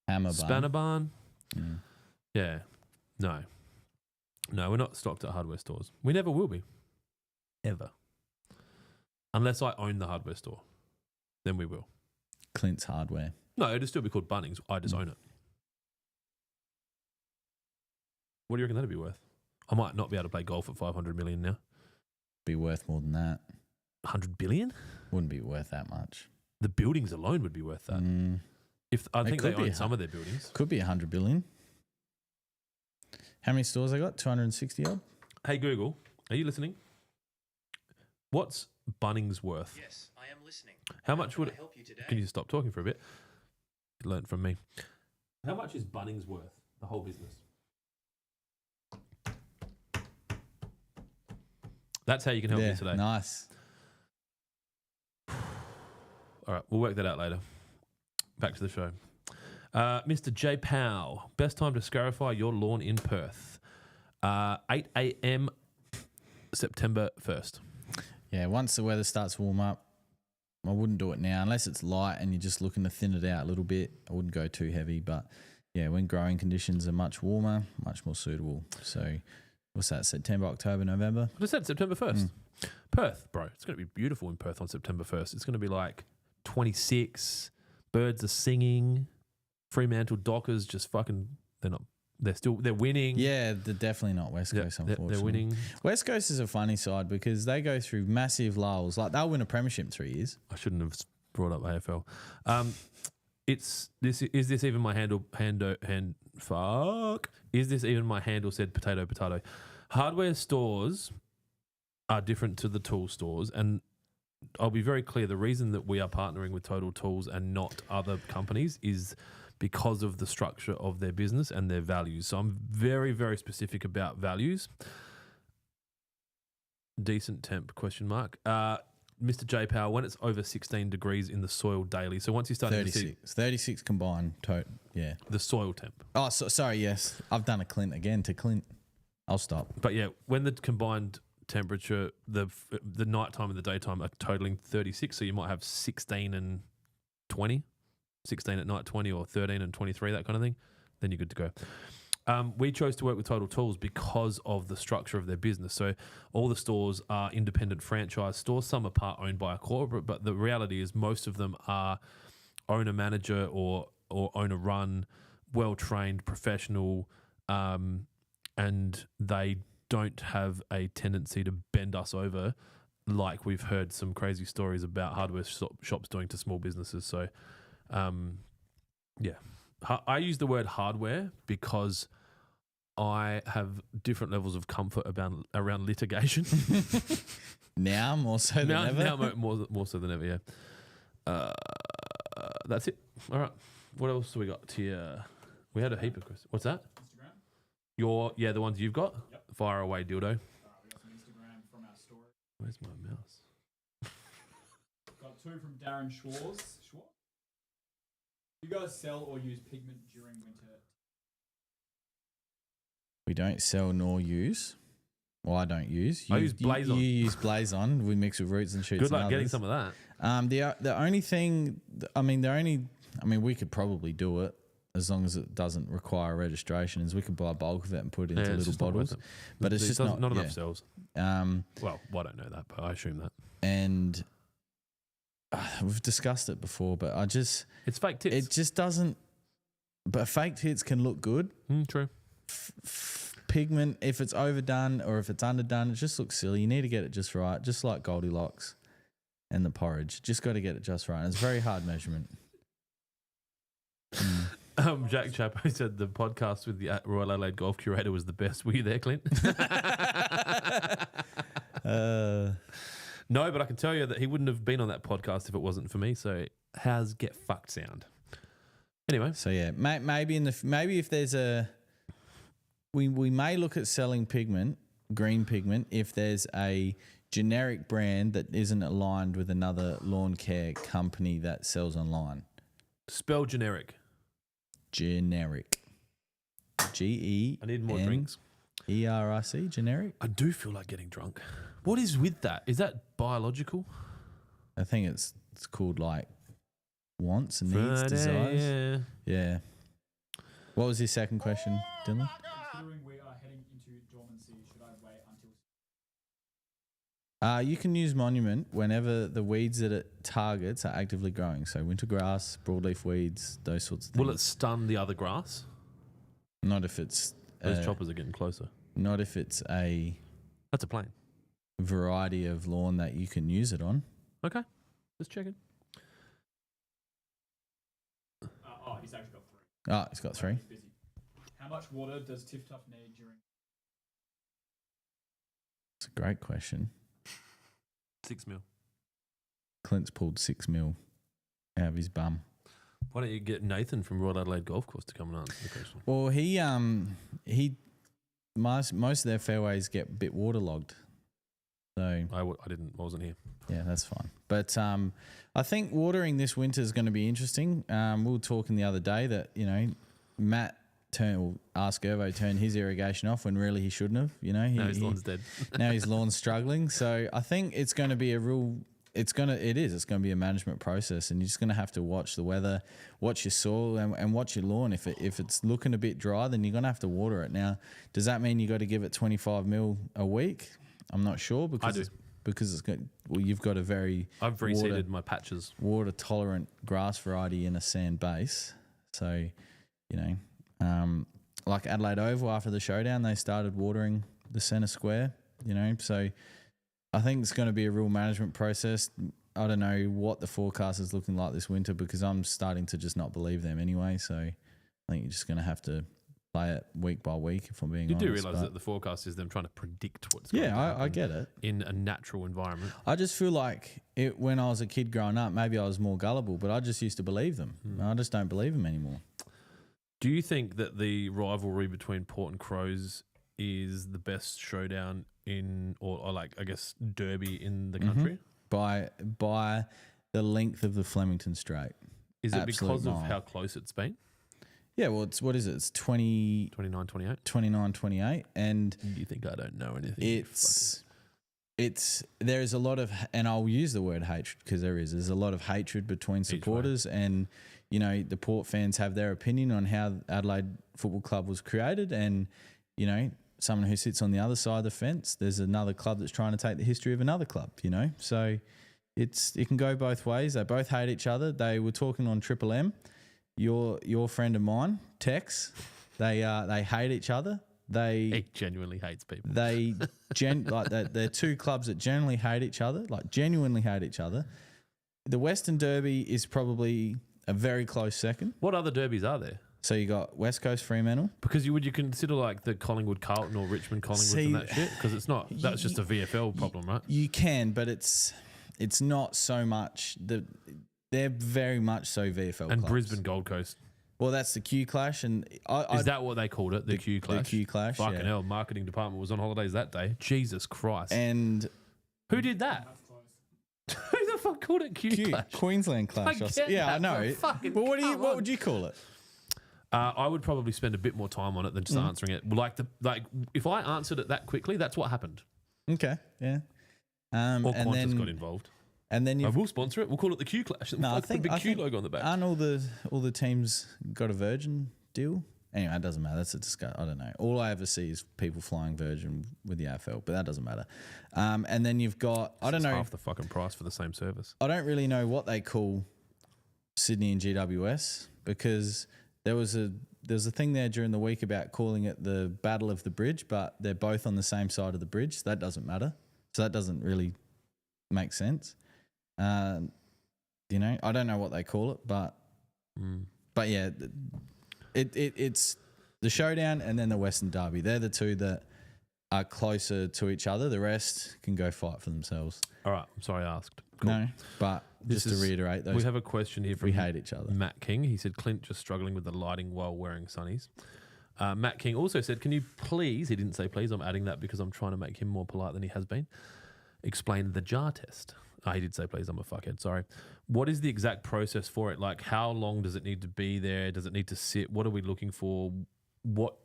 Hammer Spanner Barn. Mm. Yeah. No, we're not stocked at hardware stores. We never will be. Ever. Unless I own the hardware store. Then we will. Clint's Hardware. No, it'll still be called Bunnings. I just own it. What do you reckon that'd be worth? I might not be able to play golf at 500 million now. Be worth more than that. 100 billion? Wouldn't be worth that much. The buildings alone would be worth that. If I think they own some of their buildings. Could be 100 billion. How many stores I got? 260 odd? Hey, Google, are you listening? What's Bunnings worth? Yes, I am listening. How much would it help you today? Can you stop talking for a bit? You learned from me. How much is Bunnings worth? The whole business. That's how you can help me today. Nice. All right, we'll work that out later. Back to the show. Mr. J. Powell, best time to scarify your lawn in Perth. 8 a.m. September 1st. Yeah, once the weather starts to warm up, I wouldn't do it now unless it's light and you're just looking to thin it out a little bit. I wouldn't go too heavy, but yeah, when growing conditions are much warmer, much more suitable. So what's that, September, October, November? What I said, September 1st. Perth, bro. It's going to be beautiful in Perth on September 1st. It's going to be like 26. Birds are singing. Fremantle Dockers just fucking, they're winning. Yeah, they're definitely not West Coast, unfortunately. They're winning. West Coast is a funny side because they go through massive lulls. Like they'll win a premiership in 3 years. I shouldn't have brought up AFL. Is this even my handle? Is this even my handle? Said potato. Hardware stores are different to the tool stores, and I'll be very clear. The reason that we are partnering with Total Tools and not other companies is because of the structure of their business and their values. So I'm very, very specific about values. Decent temp, question mark. Mr. J. Power, when it's over 16 degrees in the soil daily. So once you start 36 combined, yeah. The soil temp. Oh, sorry, yes. I've done a Clint again to Clint. I'll stop. But yeah, when the combined temperature, the nighttime and the daytime are totaling 36, so you might have 16 and 20. 16 at night, 20, or 13 and 23, that kind of thing, then you're good to go. We chose to work with Total Tools because of the structure of their business. So all the stores are independent franchise stores. Some are part owned by a corporate, but the reality is most of them are owner-manager or owner-run, well-trained, professional, and they don't have a tendency to bend us over like we've heard some crazy stories about hardware shops doing to small businesses. So yeah, I use the word hardware because I have different levels of comfort around litigation. Now more so than ever. Now more so than ever. Yeah. That's it. All right. What else do we got here? We had a heap of questions. What's that? Instagram? The ones you've got. Yep. Fire away, dildo. We got some Instagram from our story. Where's my mouse? Got through from Darren Schwartz. You guys sell or use pigment during winter? We don't sell nor use. Well, I don't use. I use Blazon. You use Blazon. We mix with roots and shoots. Good luck and getting others. some of that. The only thing, we could probably do it as long as it doesn't require registration. Is we could buy bulk of it and put it into it's little just not worth bottles, it. but it's just not enough cells. Um, Well, I don't know that, but I assume that. and we've discussed it before, but It's fake tits. it just doesn't. But fake tits can look good. True. Pigment, if it's overdone or if it's underdone, it just looks silly. You need to get it just right, just like Goldilocks and the porridge. Just got to get it just right. And it's a very hard measurement. Jack Chapo said the podcast with the Royal Adelaide Golf Curator was the best. Were you there, Clint? No, but I can tell you that he wouldn't have been on that podcast if it wasn't for me. So how's get fucked sound? Anyway, So yeah, maybe if there's we may look at selling green pigment, if there's a generic brand that isn't aligned with another lawn care company that sells online. spell generic. Generic. I need more drinks. GENERIC, generic. I do feel like getting drunk. What is with that? Is that biological? I think it's called like wants and needs, desires. Yeah. What was your second question, Dylan? Considering we are heading into dormancy, should I wait until? You can use Monument whenever the weeds that it targets are actively growing. So winter grass, broadleaf weeds, those sorts of things. Will it stun the other grass? Not if it's Those choppers are getting closer. not if it's a That's a plane. variety of lawn that you can use it on. Okay, just checking. He's actually got 3. Oh, it's got 3. He's busy. How much water does Tiff Tuff need during? It's a great question. 6 mil. Clint's pulled 6 mil out of his bum. Why don't you get Nathan from Royal Adelaide Golf Course to come and answer the question? Well, most of their fairways get a bit waterlogged. So I wasn't here. yeah, that's fine. But I think watering this winter is going to be interesting. We were talking the other day that, Matt asked Gervo turn his irrigation off when really he shouldn't have. Now his lawn's dead. Now his lawn's struggling. So I think it's going to be it's going to be a management process, and you're just going to have to watch the weather, watch your soil, and watch your lawn. If it's looking a bit dry, then you're going to have to water it. Now, does that mean you got to give it 25 mil a week? I'm not sure because you've got a very I've reseeded my patches. water tolerant grass variety in a sand base. So, like Adelaide Oval after the showdown, they started watering the centre square. So I think it's going to be a real management process. I don't know what the forecast is looking like this winter because I'm starting to just not believe them anyway. So I think you're just going to have to play it week by week, if I'm being honest. You do realise that the forecast is them trying to predict what's going to Yeah, happen I get it. in a natural environment. I just feel like when I was a kid growing up, maybe I was more gullible, but I just used to believe them. I just don't believe them anymore. Do you think that the rivalry between Port and Crows is the best showdown or like, I guess, derby in the country? By the length of the Flemington Straight. Is it Absolute because of mile. how close it's been? Yeah, well, what is it? It's 29, 28. And You think I don't know anything? there's a lot of, and I'll use the word hatred because there's a lot of hatred between supporters, and the Port fans have their opinion on how Adelaide Football Club was created, and someone who sits on the other side of the fence, there's another club that's trying to take the history of another club, so it can go both ways. They both hate each other. They were talking on Triple M, your friend of mine, Tex, they hate each other. He genuinely hates people. They're two clubs that genuinely hate each other. The Western Derby is probably a very close second. What other derbies are there? So you got West Coast Fremantle. Because would you consider like the Collingwood Carlton or Richmond Collingwood and that shit? Because it's not. That's just a VFL problem, right? You can, but it's not so much. They're very much so VFL And clubs. Brisbane Gold Coast. Well, that's the Q Clash, and Is that what they called it? The Q Clash. The Q Clash. Fucking yeah. hell! Marketing department was on holidays that day. Jesus Christ! And Who did that? Who the fuck called it Q Clash. Queensland Clash. I get Yeah, I that, know. but fucking But what come would you call it? I would probably spend a bit more time on it than just answering it. Like if I answered it that quickly, that's what happened. Okay, yeah. Or And Qantas then got involved. And then We'll sponsor it. We'll call it the Q Clash. No, I think big I Q think- logo on the back. Aren't all the teams got a Virgin deal? Anyway, it doesn't matter. That's a discussion. I don't know. All I ever see is people flying Virgin with the AFL, but that doesn't matter. And then you've got I don't It's know. half the fucking price for the same service. I don't really know what they call Sydney and GWS because there was a thing there during the week about calling it the Battle of the Bridge, but they're both on the same side of the bridge. So that doesn't matter. So that doesn't really make sense. I don't know what they call it, but yeah, it's the Showdown and then the Western Derby. They're the two that are closer to each other. The rest can go fight for themselves. All right. I'm sorry I asked. Cool. No, but just to reiterate, We have a question here from we hate each other. Matt King. He said Clint just struggling with the lighting while wearing sunnies. Matt King also said, can you please, he didn't say please, I'm adding that because I'm trying to make him more polite than he has been, explain the jar test. He did say please, I'm a fuckhead, sorry. What is the exact process for it? Like how long does it need to be there? Does it need to sit? What are we looking for? What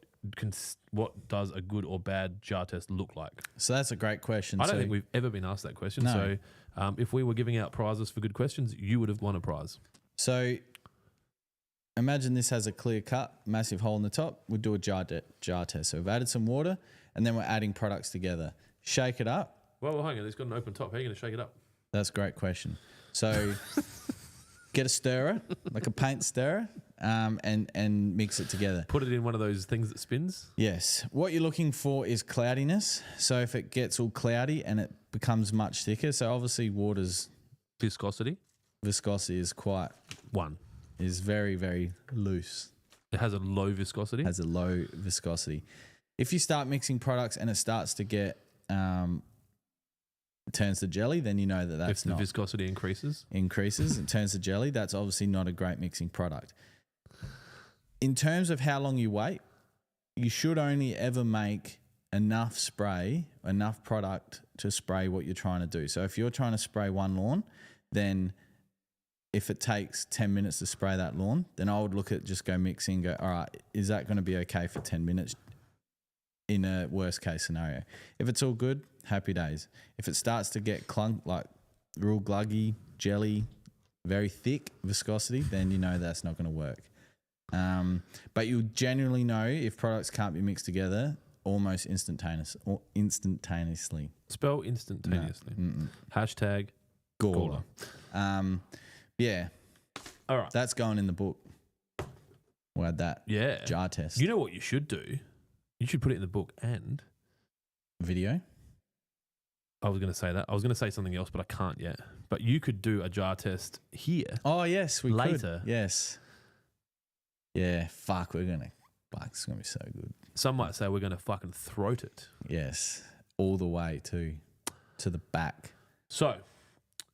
does a good or bad jar test look like? So that's a great question. I don't think we've ever been asked that question. No. So if we were giving out prizes for good questions, you would have won a prize. So imagine this has a clear cut, massive hole in the top. We'll do a jar test. So we've added some water and then we're adding products together. Shake it up. Well, hang on. It's got an open top. How are you going to shake it up? That's a great question. So get a stirrer, like a paint stirrer, and mix it together. Put it in one of those things that spins. Yes. What you're looking for is cloudiness. So if it gets all cloudy and it becomes much thicker, so obviously water's Viscosity. viscosity is very, very loose. It has a low viscosity. Has a low viscosity. If you start mixing products and it starts to get turns to jelly, then you know that's if the viscosity increases. It turns to jelly. That's obviously not a great mixing product. In terms of how long you wait, you should only ever make enough product to spray what you're trying to do. So if you're trying to spray one lawn, then if it takes 10 minutes to spray that lawn, then I would look at just go mixing and go, all right, is that going to be okay for 10 minutes in a worst case scenario? If it's all good, happy days. If it starts to get like real gluggy, jelly, very thick viscosity, then you know that's not going to work. But you'll generally know if products can't be mixed together almost instantaneously. Spell instantaneously. No. Hashtag Gawler. Yeah. All right. That's going in the book. We'll add that. Yeah. Jar test. You know what you should do? You should put it in the book and... Video? I was going to say that. I was going to say something else, but I can't yet. But you could do a jar test here. Oh, yes, we later. Could. Yes. Yeah, fuck, it's going to be so good. Some might say we're going to fucking throat it. Yes, all the way to the back. So,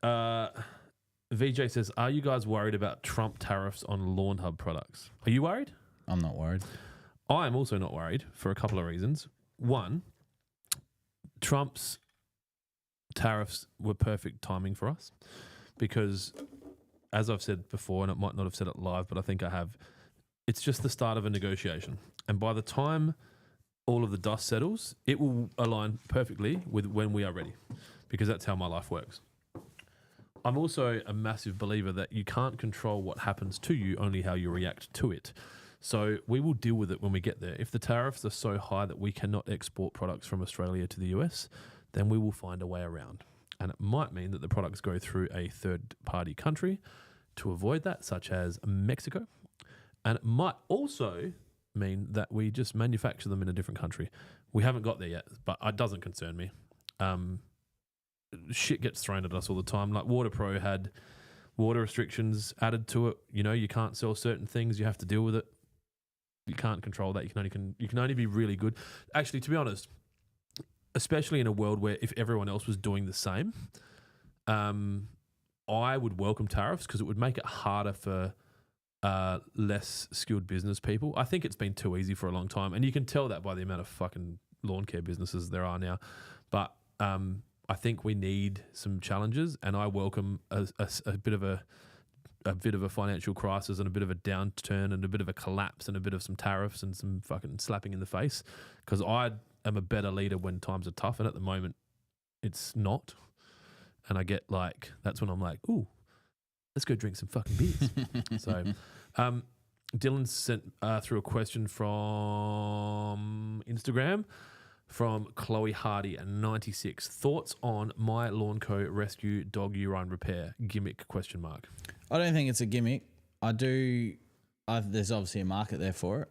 VJ says, are you guys worried about Trump tariffs on Lawnhub products? Are you worried? I'm not worried. I am also not worried for a couple of reasons. One, Trump's tariffs were perfect timing for us because, as I've said before, and I might not have said it live, but I think I have, it's just the start of a negotiation. And by the time all of the dust settles, it will align perfectly with when we are ready because that's how my life works. I'm also a massive believer that you can't control what happens to you, only how you react to it. So we will deal with it when we get there. If the tariffs are so high that we cannot export products from Australia to the US, then we will find a way around. And it might mean that the products go through a third-party country to avoid that, such as Mexico. And it might also mean that we just manufacture them in a different country. We haven't got there yet, but it doesn't concern me. Shit gets thrown at us all the time. Like WaterPro had water restrictions added to it. You know, you can't sell certain things. You have to deal with it. You can't control that. You can only be really good. Actually, to be honest, especially in a world where if everyone else was doing the same, I would welcome tariffs because it would make it harder for less skilled business people. I think it's been too easy for a long time, and you can tell that by the amount of fucking lawn care businesses there are now. But I think we need some challenges, and I welcome a bit of a financial crisis and a bit of a downturn and a bit of a collapse and a bit of some tariffs and some fucking slapping in the face, because I am a better leader when times are tough, and at the moment it's not. And I get like, that's when I'm like, ooh, let's go drink some fucking beers. So Dylan sent through a question from Instagram from Chloe Hardy at 96. Thoughts on my Lawnco rescue dog urine repair gimmick ? I don't think it's a gimmick. There's obviously a market there for it,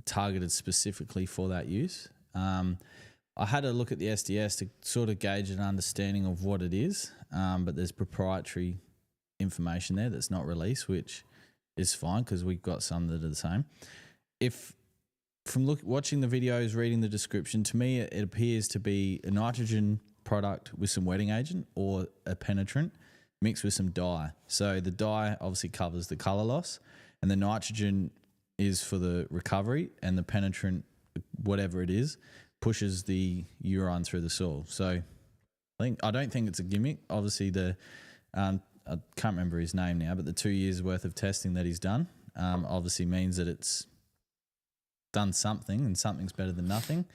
targeted specifically for that use. I had a look at the SDS to sort of gauge an understanding of what it is, but there's proprietary information there that's not released, which is fine because we've got some that are the same. From watching the videos, reading the description, to me it appears to be a nitrogen product with some wetting agent or a penetrant mixed with some dye. So the dye obviously covers the colour loss, and the nitrogen is for the recovery, and the penetrant, whatever it is, pushes the urine through the soil. So I don't think it's a gimmick. Obviously I can't remember his name now, but the 2 years worth of testing that he's done obviously means that it's done something, and something's better than nothing.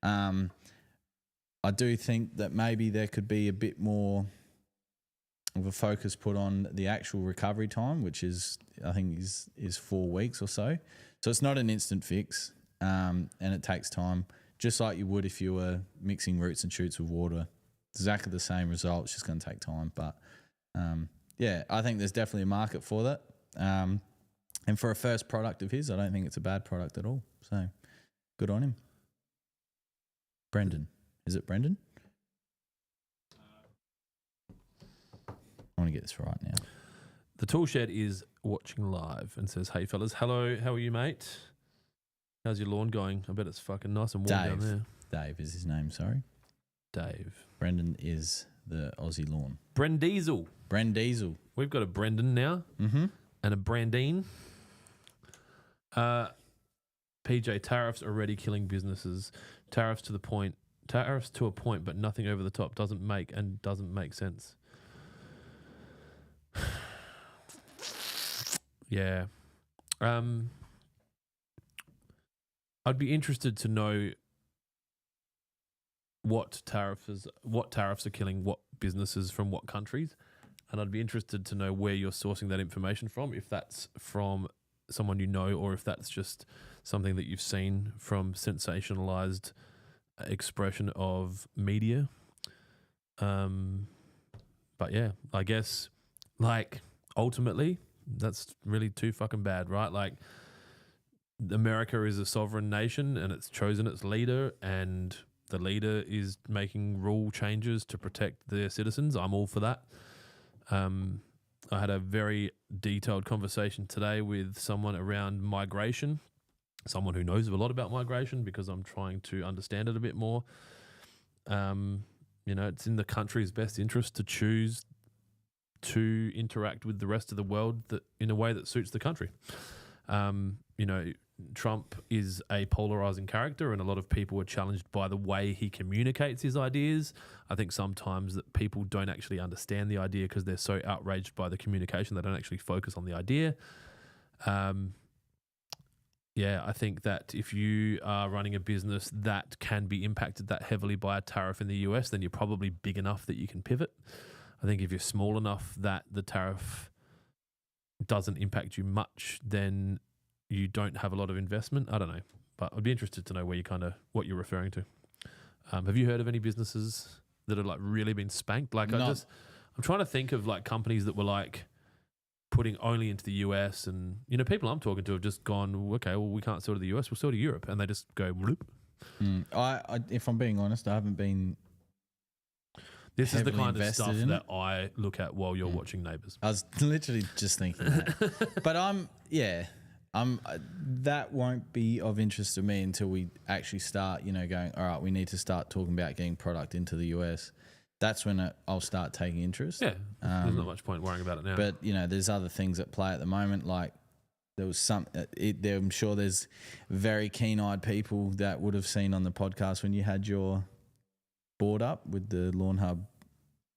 I do think that maybe there could be a bit more of a focus put on the actual recovery time, which is, I think is 4 weeks or so. So it's not an instant fix, and it takes time, just like you would if you were mixing roots and shoots with water. Exactly the same result. It's just going to take time. But yeah, I think there's definitely a market for that. And for a first product of his, I don't think it's a bad product at all. So good on him. Brendan. Is it Brendan? I want to get this right now. The Tool Shed is watching live and says, hey fellas, hello, how are you, mate? How's your lawn going? I bet it's fucking nice and warm down there. Dave is his name, sorry. Dave. Brendan is the Aussie lawn. Brendiesel. Brendiesel. We've got a Brendan now and a Brandine. PJ, tariffs already killing businesses. Tariffs to a point, but nothing over the top doesn't make sense. Yeah. I'd be interested to know what tariffs are killing what businesses from what countries, and I'd be interested to know where you're sourcing that information from, if that's from someone you know or if that's just something that you've seen from sensationalized expression of media. But yeah, I guess like ultimately that's really too fucking bad, right? Like America is a sovereign nation and it's chosen its leader, and the leader is making rule changes to protect their citizens. I'm all for that. I had a very detailed conversation today with someone around migration, someone who knows a lot about migration, because I'm trying to understand it a bit more. It's in the country's best interest to choose to interact with the rest of the world in a way that suits the country. Trump is a polarizing character, and a lot of people are challenged by the way he communicates his ideas. I think sometimes that people don't actually understand the idea because they're so outraged by the communication, they don't actually focus on the idea. I think that if you are running a business that can be impacted that heavily by a tariff in the US, then you're probably big enough that you can pivot. I think if you're small enough that the tariff doesn't impact you much, then you don't have a lot of investment. I don't know, but I'd be interested to know what you're referring to. Have you heard of any businesses that have like really been spanked? Like I'm trying to think of like companies that were like putting only into the US, and people I'm talking to have just gone, okay, well we can't sell to the US, we'll sell to Europe, and they just go. Bloop. I if I'm being honest, I haven't been. This is the kind of stuff that I look at while you're watching Neighbours. I was literally just thinking that. But that won't be of interest to me until we actually start, going, all right, we need to start talking about getting product into the US. That's when I'll start taking interest. Yeah, there's not much point worrying about it now. But, there's other things at play at the moment. Like there was I'm sure there's very keen-eyed people that would have seen on the podcast when you had your board up with the Lawnhub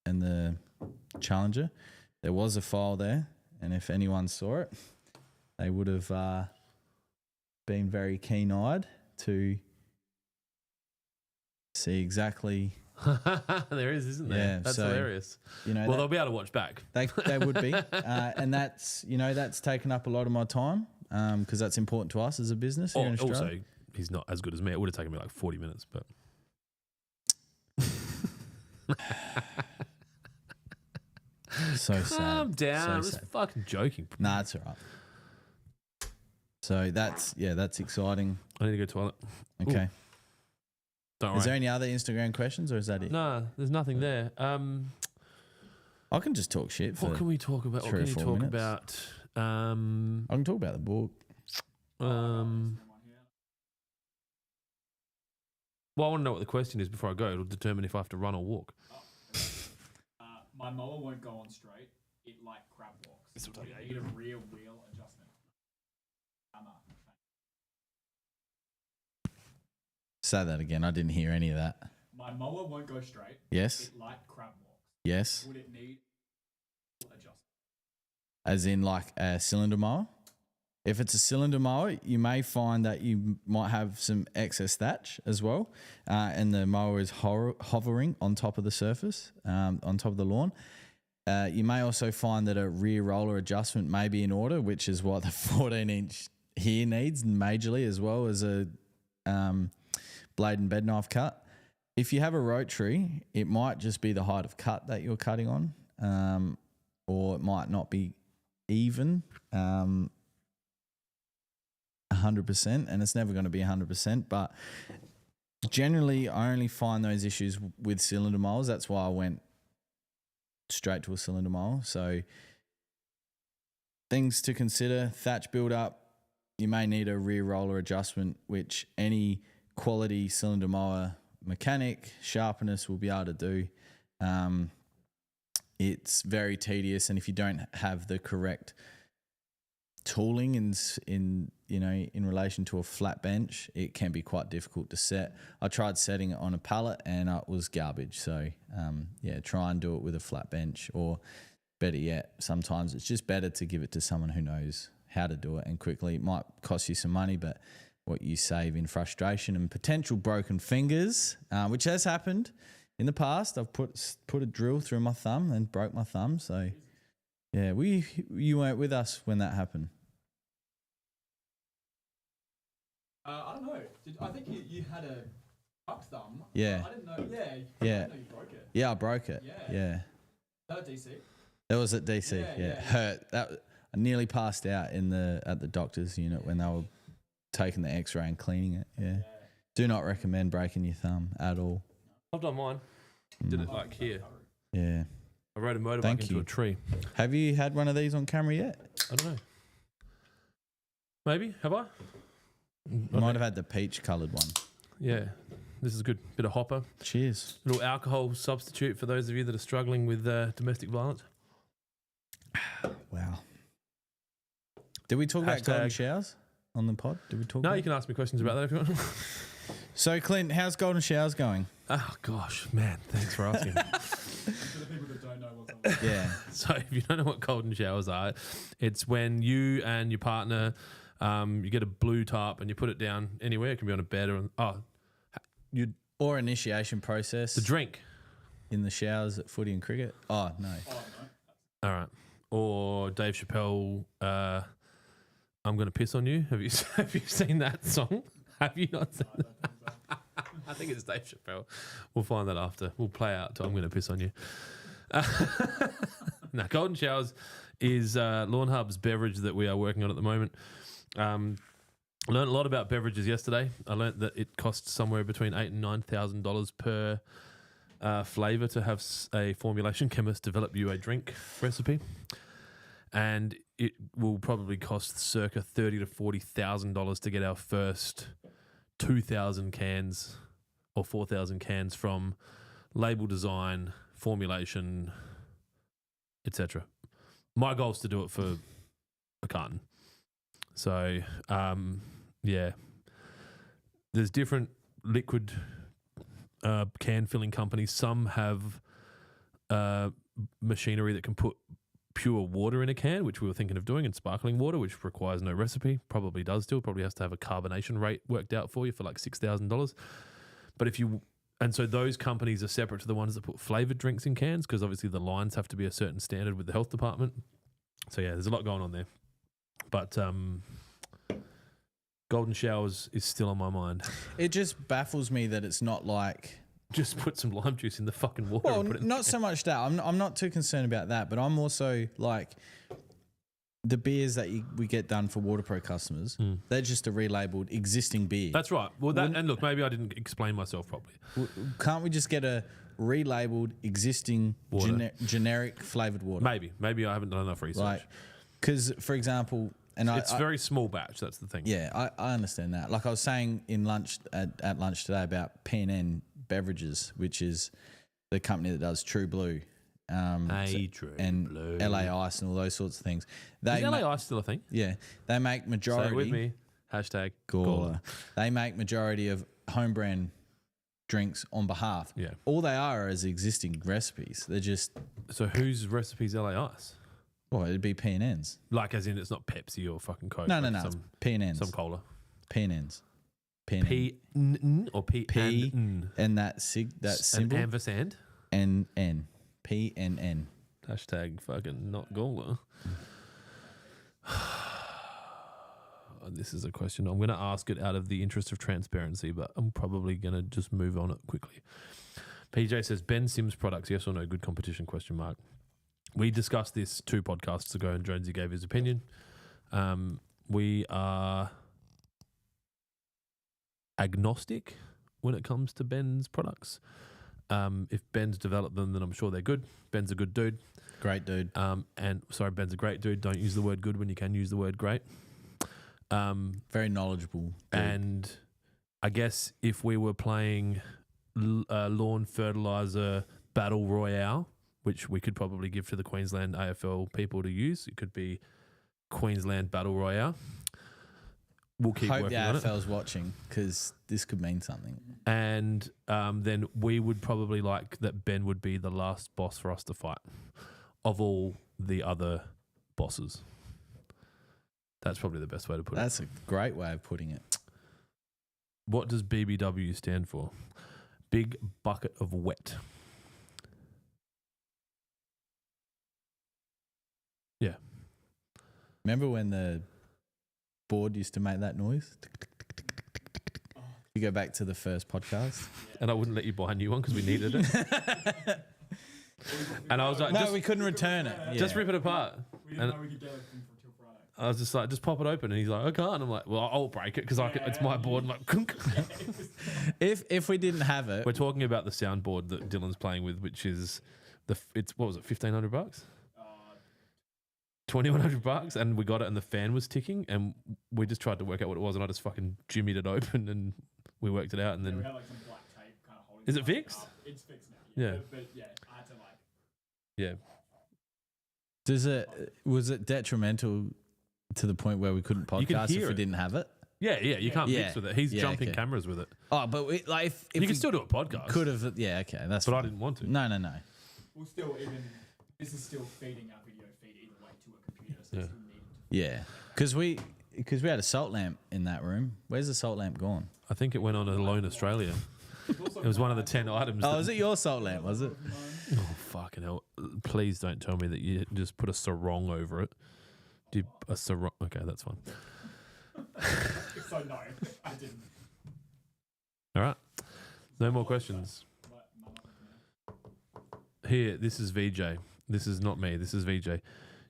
and the Challenger. There was a file there, and if anyone saw it, they would have been very keen-eyed to see exactly. There is, isn't there? Yeah, That's so, hilarious. You know, Well, they'll be able to watch back. they would be, and that's taken up a lot of my time because that's important to us as a business here in Australia. Also, he's not as good as me. It would have taken me like 40 minutes, but. So sad. Calm down. I So was sad. fucking joking. Nah, it's all right. So that's exciting. I need to go to the toilet. Okay. Don't Is there worry. any other Instagram questions, or is that it? No, there's nothing there. I can just talk shit for. What can we talk about? What 3 or can you 4 talk minutes. about? I can talk about the book. Well, I want to know what the question is before I go. It'll determine if I have to run or walk. My mower won't go on straight. It like crab walks. I need a rear wheel adjustment. Say that again. I didn't hear any of that. My mower won't go straight. Yes. It like crab walks. Yes. Would it need adjustment? As in like a cylinder mower. If it's a cylinder mower, you may find that you might have some excess thatch as well, and the mower is hovering on top of the surface, on top of the lawn. You may also find that a rear roller adjustment may be in order, which is what the 14-inch here needs majorly, as well as a blade and bed knife cut. If you have a rotary, it might just be the height of cut that you're cutting on, or it might not be even 100%, and it's never going to be 100%, but generally I only find those issues with cylinder mowers. That's why I went straight to a cylinder mower. So things to consider: thatch build up, you may need a rear roller adjustment, which any quality cylinder mower mechanic, sharpenist will be able to do. It's very tedious, and if you don't have the correct tooling in relation to a flat bench, it can be quite difficult to set. I tried setting it on a pallet and it was garbage. So try and do it with a flat bench, or better yet, sometimes it's just better to give it to someone who knows how to do it and quickly. It might cost you some money, but what you save in frustration and potential broken fingers, which has happened in the past. I've put a drill through my thumb and broke my thumb. So yeah, you weren't with us when that happened. I don't know. I think you had a tuck thumb. Yeah. I didn't know. Yeah. I Yeah. didn't know you broke it. Yeah, I broke it. Yeah. Yeah. That DC. It was at DC. Yeah, Yeah. yeah. Hurt. I nearly passed out at the doctor's unit when they were taking the X-ray and cleaning it. Yeah. Do not recommend breaking your thumb at all. I've done mine. Did it like here. Yeah. I rode a motorbike Thank into you. a tree. Have you had one of these on camera yet? I don't know. Maybe. Have I? You might have had the peach coloured one. Yeah. This is good. Bit of hopper. Cheers. Little alcohol substitute for those of you that are struggling with domestic violence. Wow. Did we talk about Hashtag- golden showers on the pod? Did we talk No, about you can ask me questions about that if you want. So, Clint, how's golden showers going? Oh, gosh, man. Thanks for asking. For the people that don't know what's on. Yeah. So if you don't know what golden showers are, it's when you and your partner, you get a blue tarp and you put it down anywhere. It can be on a bed or Or initiation process the drink. in the showers at footy and cricket. Oh, no. All right. Or Dave Chappelle, I'm going to piss on you. Have you seen that song? Have you not seen that? I think it's Dave Chappelle. We'll find that after. We'll play out to I'm going to piss on you. Now, golden showers is Lawnhub's beverage that we are working on at the moment. I learned a lot about beverages yesterday. I learned that it costs somewhere between $8,000 and $9,000 per flavour to have a formulation chemist develop you a drink recipe, and it will probably cost circa $30,000 to $40,000 to get our first 2,000 cans or 4,000 cans from label design, formulation, etc. My goal is to do it for a carton. So, there's different liquid can filling companies. Some have machinery that can put pure water in a can, which we were thinking of doing, and sparkling water, which requires no recipe. Probably does still. Probably has to have a carbonation rate worked out for you for like $6,000. But and so those companies are separate to the ones that put flavored drinks in cans, because obviously the lines have to be a certain standard with the health department. So yeah, there's a lot going on there. But golden showers is still on my mind. It just baffles me that it's not like. Just put some lime juice in the fucking water. Well, and put it in not so much that. I'm not too concerned about that, but I'm also like the beers that we get done for Waterpro customers. They're just a relabeled existing beer. That's right. Well, and look, maybe I didn't explain myself properly. Can't we just get a relabeled existing generic flavored water? Maybe I haven't done enough research. Because, for example, and it's very small batch. That's the thing. Yeah, I understand that. Like I was saying in lunch at lunch today about P&N Beverages, which is the company that does True Blue, Blue. LA Ice and all those sorts of things. Is LA Ice still a thing? Yeah, they make majority. Say it with me. Hashtag Gawler. They make majority of home brand drinks on behalf. Yeah. All they are is existing recipes. They're just. So whose recipe's LA Ice? Well, it'd be P&N's. Like as in it's not Pepsi or fucking Coke. No. It's P&N's. Some cola. P&N's. P-N or P and that symbol. And ampersand. N. P-N-N. Hashtag fucking not Gawler. This is a question. I'm going to ask it out of the interest of transparency, but I'm probably going to just move on it quickly. PJ says, Ben Sims products, yes or no? Good competition, question mark. We discussed this 2 podcasts ago and Jonesy gave his opinion. We are agnostic when it comes to Ben's products. If Ben's developed them, then I'm sure they're good. Ben's a good dude. Great dude. Ben's a great dude. Don't use the word good when you can use the word great. Very knowledgeable dude. And I guess if we were playing lawn fertilizer battle royale, which we could probably give to the Queensland AFL people to use, it could be Queensland battle royale. We'll keep working on it. Hope the AFL's watching, because this could mean something. And then we would probably like that Ben would be the last boss for us to fight of all the other bosses. That's probably the best way to put it. That's a great way of putting it. What does BBW stand for? Big bucket of wet. Yeah. Remember when the board used to make that noise? You go back to the first podcast. And I wouldn't let you buy a new one because we needed it. And I was like, no, we couldn't return it. Yeah. Just rip it apart. We didn't know we could get it until Friday. I was just like, just pop it open. And he's like, I can't. I'm like, well, I'll break it because it's my board. I'm like, kunk. If we didn't have it. We're talking about the soundboard that Dylan's playing with, which is, what was it, $1,500? $2,100, and we got it and the fan was ticking and we just tried to work out what it was and I just fucking jimmied it open and we worked it out and then... we had like some black tape kind of holding Is it fixed? Up. It's fixed now. Yeah. But yeah, I had to Was it detrimental to the point where we couldn't podcast if we didn't have it? Yeah, you can't mix with it. He's jumping okay. cameras with it. Oh, but if you can still do a podcast. Could have, yeah, okay. That's but fine. I didn't want to. No. We'll still this is still feeding our video feed either way to a computer, so it's still needed to. Yeah, because we had a salt lamp in that room. Where's the salt lamp gone? I think it went on Alone Australia. It was one of the 10 items. Oh, was it your salt lamp, was it? Oh, fucking hell. Please don't tell me that you just put a sarong over it. Did a sarong? Okay, that's fine. So no, I didn't. All right. No more questions. Here, this is VJ. This is not me. This is VJ.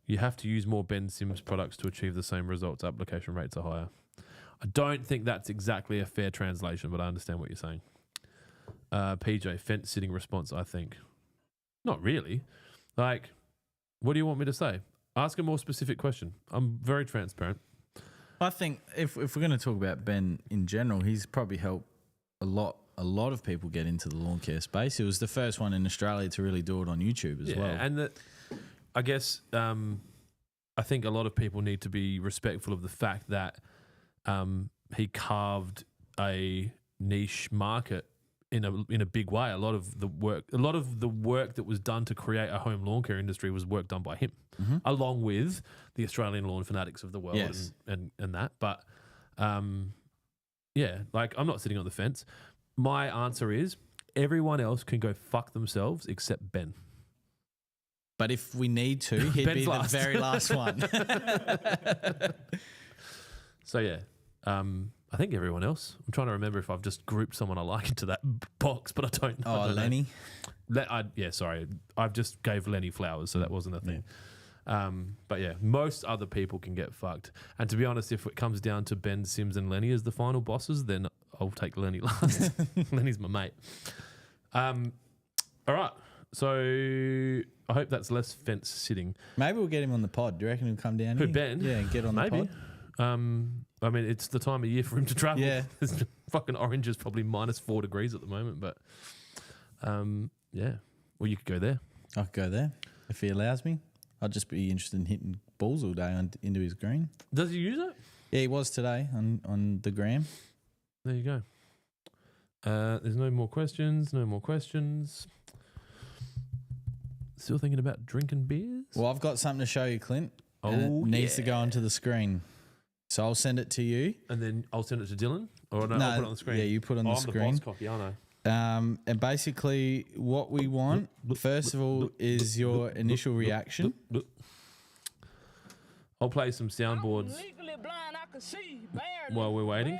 You have to use more Ben Sims products to achieve the same results. Application rates are higher. I don't think that's exactly a fair translation, but I understand what you're saying. PJ, fence sitting response, I think. Not really. Like, what do you want me to say? Ask a more specific question. I'm very transparent. I think if we're going to talk about Ben in general, he's probably helped a lot of people get into the lawn care space. He was the first one in Australia to really do it on YouTube as well. And I guess I think a lot of people need to be respectful of the fact that he carved a niche market in a big way. A lot of the work that was done to create a home lawn care industry was work done by him, along with the Australian lawn fanatics of the world and that. But yeah, like I'm not sitting on the fence. My answer is everyone else can go fuck themselves except Ben. But if we need to, he'd Ben's be last. the very last one. So yeah, I think everyone else. I'm trying to remember if I've just grouped someone I like into that box, but I don't know. Oh, I don't know. Lenny. Sorry. I've just gave Lenny flowers, so that wasn't a thing. But yeah, most other people can get fucked. And to be honest, if it comes down to Ben, Sims, and Lenny as the final bosses, then I'll take Lenny last. Lenny's my mate. All right. So I hope that's less fence sitting. Maybe we'll get him on the pod. Do you reckon he'll come down Who, here? Ben? Yeah, and get on the Maybe. pod. I mean, it's the time of year for him to travel. Yeah. Fucking Orange is probably -4 degrees at the moment, but yeah. Well, you could go there. I'll go there if he allows me. I'd just be interested in hitting balls all day into his green. Does he use it? Yeah, he was today on the gram. There you go. There's no more questions. No more questions. Still thinking about drinking beers? Well, I've got something to show you, Clint. And it needs to go onto the screen. So I'll send it to you. And then I'll send it to Dylan? Or no, I'll put it on the screen? Yeah, you put it on the I'm screen. the boss cocky, I know. And basically what we want, first of all, is your initial reaction. I'll play some soundboards while we're waiting.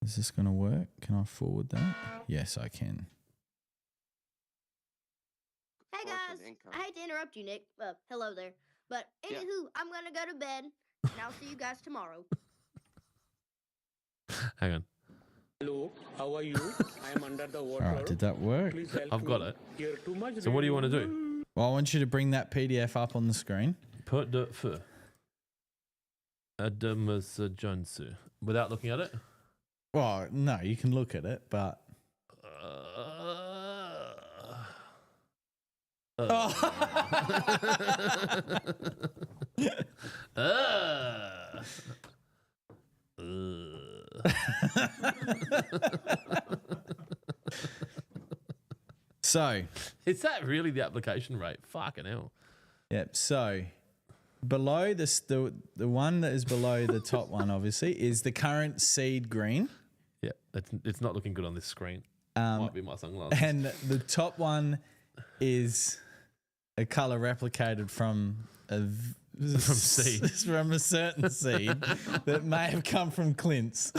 Is this going to work? Can I forward that? Yes, I can. Hey guys, I hate to interrupt you, Nick. Hello there. But anywho, I'm gonna go to bed, and I'll see you guys tomorrow. Hang on. Hello, how are you? I am under the water. All right, did that work? Please help I've got me. it. Here too much So what do you want to do? Well, I want you to bring that PDF up on the screen. Put the for Adamus Jonesy. Without looking at it? Well, no, you can look at it, but... So... Is that really the application rate? Fucking hell. Yep, so... Below this, the one that is below the top one, obviously, is the current seed green. Yeah, it's not looking good on this screen. Might be my sunglasses. And the top one is a color replicated from seed. from a certain seed that may have come from Clint's.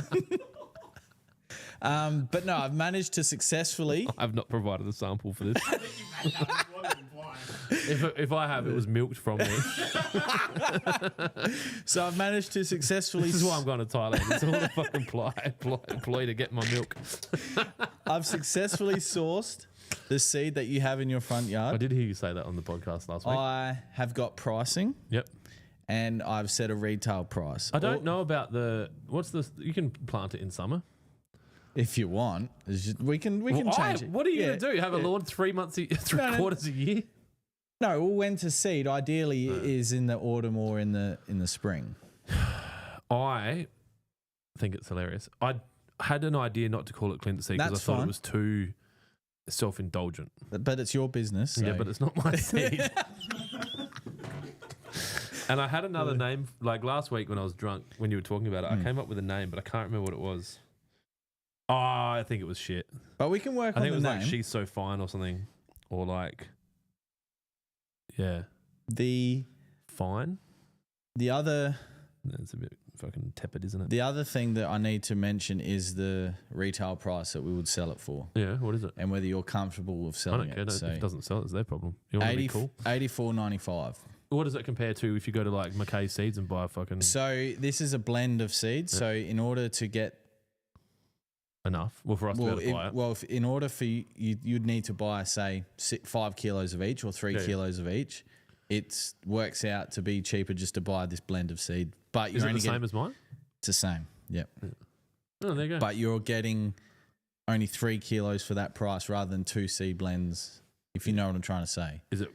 But no, I've managed to successfully. I've not provided a sample for this. If I have, it was milked from me. So I've managed to successfully. This is why I'm going to Thailand. It's all a fucking ploy to get my milk. I've successfully sourced the seed that you have in your front I yard. did hear you say that on the podcast last week. I have got pricing. Yep. And I've set a retail price. I don't know about you can plant it in summer. If you want, we can change it. What are you going to do? Have a lawn 3 months, quarters a year? No, well, when to seed ideally is in the autumn or in the spring. I think it's hilarious. I had an idea not to call it Clint seed because I That's thought fine. it was too self-indulgent. But it's your business. So. Yeah, but it's not my seed. And I had another name, like last week when I was drunk, when you were talking about it, I came up with a name, but I can't remember what it was. Oh, I think it was shit. But we can work on I think the it was name. like She's So Fine or something. Or like, yeah. The Fine? other That's a bit fucking tepid, isn't it? the other thing that I need to mention is the retail price that we would sell it for. Yeah, what is it? And whether you're comfortable with I selling don't care. it. If it doesn't sell, it's their problem. You want to be cool? $84.95. What does it compare to if you go to like McKay Seeds and buy a fucking So this is a blend of seeds. So in order to get enough? Well, for us to be able to buy it. in order for you'd need to buy, say, 5 kilos of each or 3 kilos of each. It works out to be cheaper just to buy this blend of seed. But Is it the same as mine? It's the same. Yep. Oh, there you go. But you're getting only 3 kilos for that price rather than 2 seed blends. If you know what I'm trying to say. Is it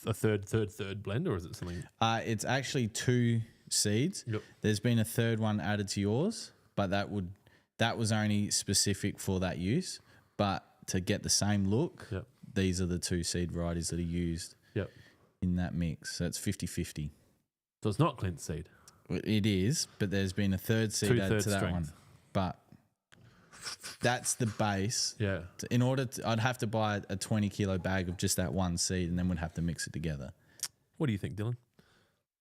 a third blend, or is it something? It's actually 2 seeds. Yep. There's been a third one added to yours, but that was only specific for that use. But to get the same look, Yep. these are the 2 seed varieties that are used Yep. in that mix. So it's 50-50. So it's not Clint seed. It is, but there's been a 3rd seed added Two-thirds to that strength. one. But that's the base. Yeah. In order to, I'd have to buy a 20-kilo bag of just that one seed, and then would have to mix it together. What do you think, Dylan?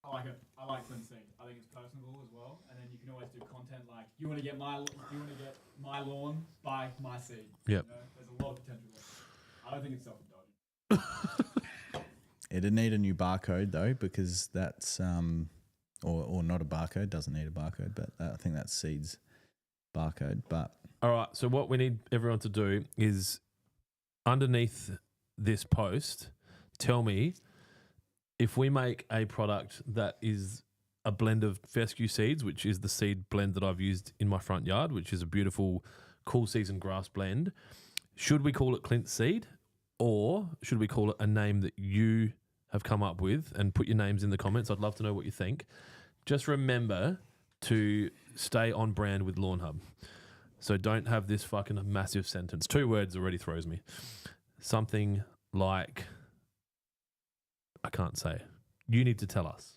I like it. I like Clint seed. I think it's personable as well, and then you can always do content like you want to get my lawn, buy my seed. Yep. You know? There's a lot of potential there. I don't think it's self-indulgent. It'd need a new barcode though, because that's or not a barcode. Doesn't need a barcode, but I think that's seeds barcode. But All right. So what we need everyone to do is underneath this post, tell me if we make a product that is a blend of fescue seeds, which is the seed blend that I've used in my front yard, which is a beautiful cool season grass blend. Should we call it Clint seed, or should we call it a name that you have come up with? And put your names in the comments. I'd love to know what you think. Just remember to stay on brand with Lawnhub. So don't have this fucking massive sentence. 2 words already throws me. Something like, I can't say. You need to tell us.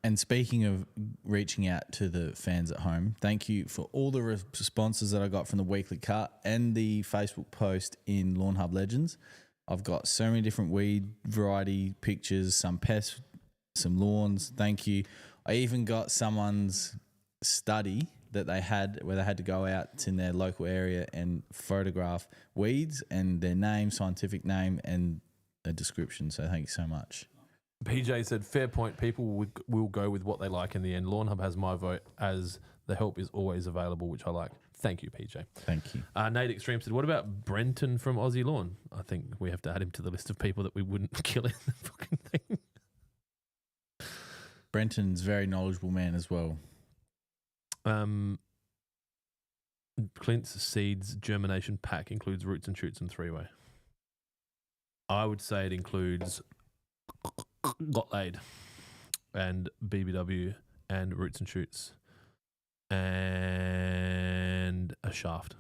And speaking of reaching out to the fans at home, thank you for all the responses that I got from the weekly cut and the Facebook post in Lawnhub Legends. I've got so many different weed variety pictures, some pests, some lawns. Thank you. I even got someone's study that they had where they had to go out in their local area and photograph weeds and their name, scientific name, and a description. So thank you so much. PJ said, fair point. People will go with what they like in the end. Lawnhub has my vote as the help is always available, which I like. Thank you, PJ. Thank you. Nate Extreme said, what about Brenton from Aussie Lawn? I think we have to add him to the list of people that we wouldn't kill in the fucking thing. Brenton's a very knowledgeable man as well. Clint's seeds germination pack includes roots and shoots and 3-way. I would say it includes Got Laid and BBW and roots and shoots and a shaft.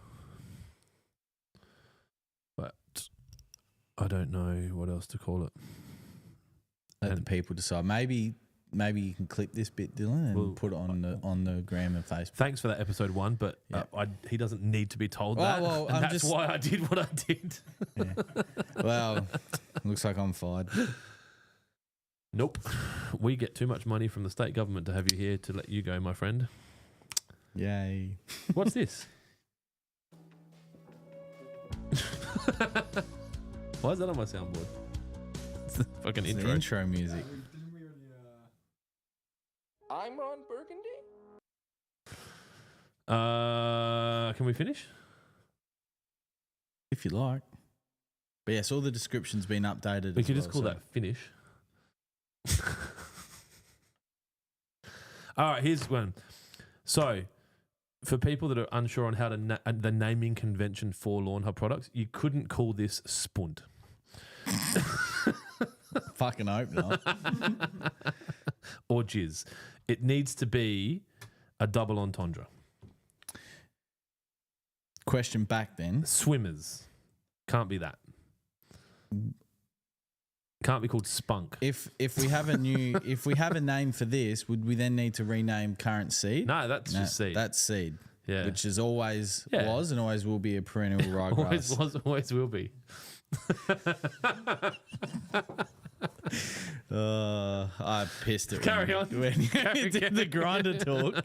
But I don't know what else to call it. Let the people decide. Maybe you can clip this bit, Dylan, and Well, put it on the gram and Facebook. Thanks for that episode 1, but he doesn't need to be told that. Well, and that's why I did what I did. Yeah. Well, looks like I'm fired. Nope. We get too much money from the state government to have you here to let you go, my friend. Yay. What's this? Why is that on my soundboard? It's the fucking It's intro. the intro music. Didn't we already? I'm Ron Burgundy. Can we finish? If you like. But yes, all the description's been updated. We as could just well, call so- that finish. All right, here's one. So, for people that are unsure on how to the naming convention for Lawnhub products, you couldn't call this Spunt. Fucking hope not. Or Jizz. It needs to be a double entendre. Question back then. Swimmers. Can't be that. Can't be called Spunk. If we have a name for this, would we then need to rename current seed? No, that's just seed. That's seed. Yeah. Which is always Yeah. was and always will be a perennial ryegrass. Always was, always will be. I pissed it. Carry on. When you did the grinder talk.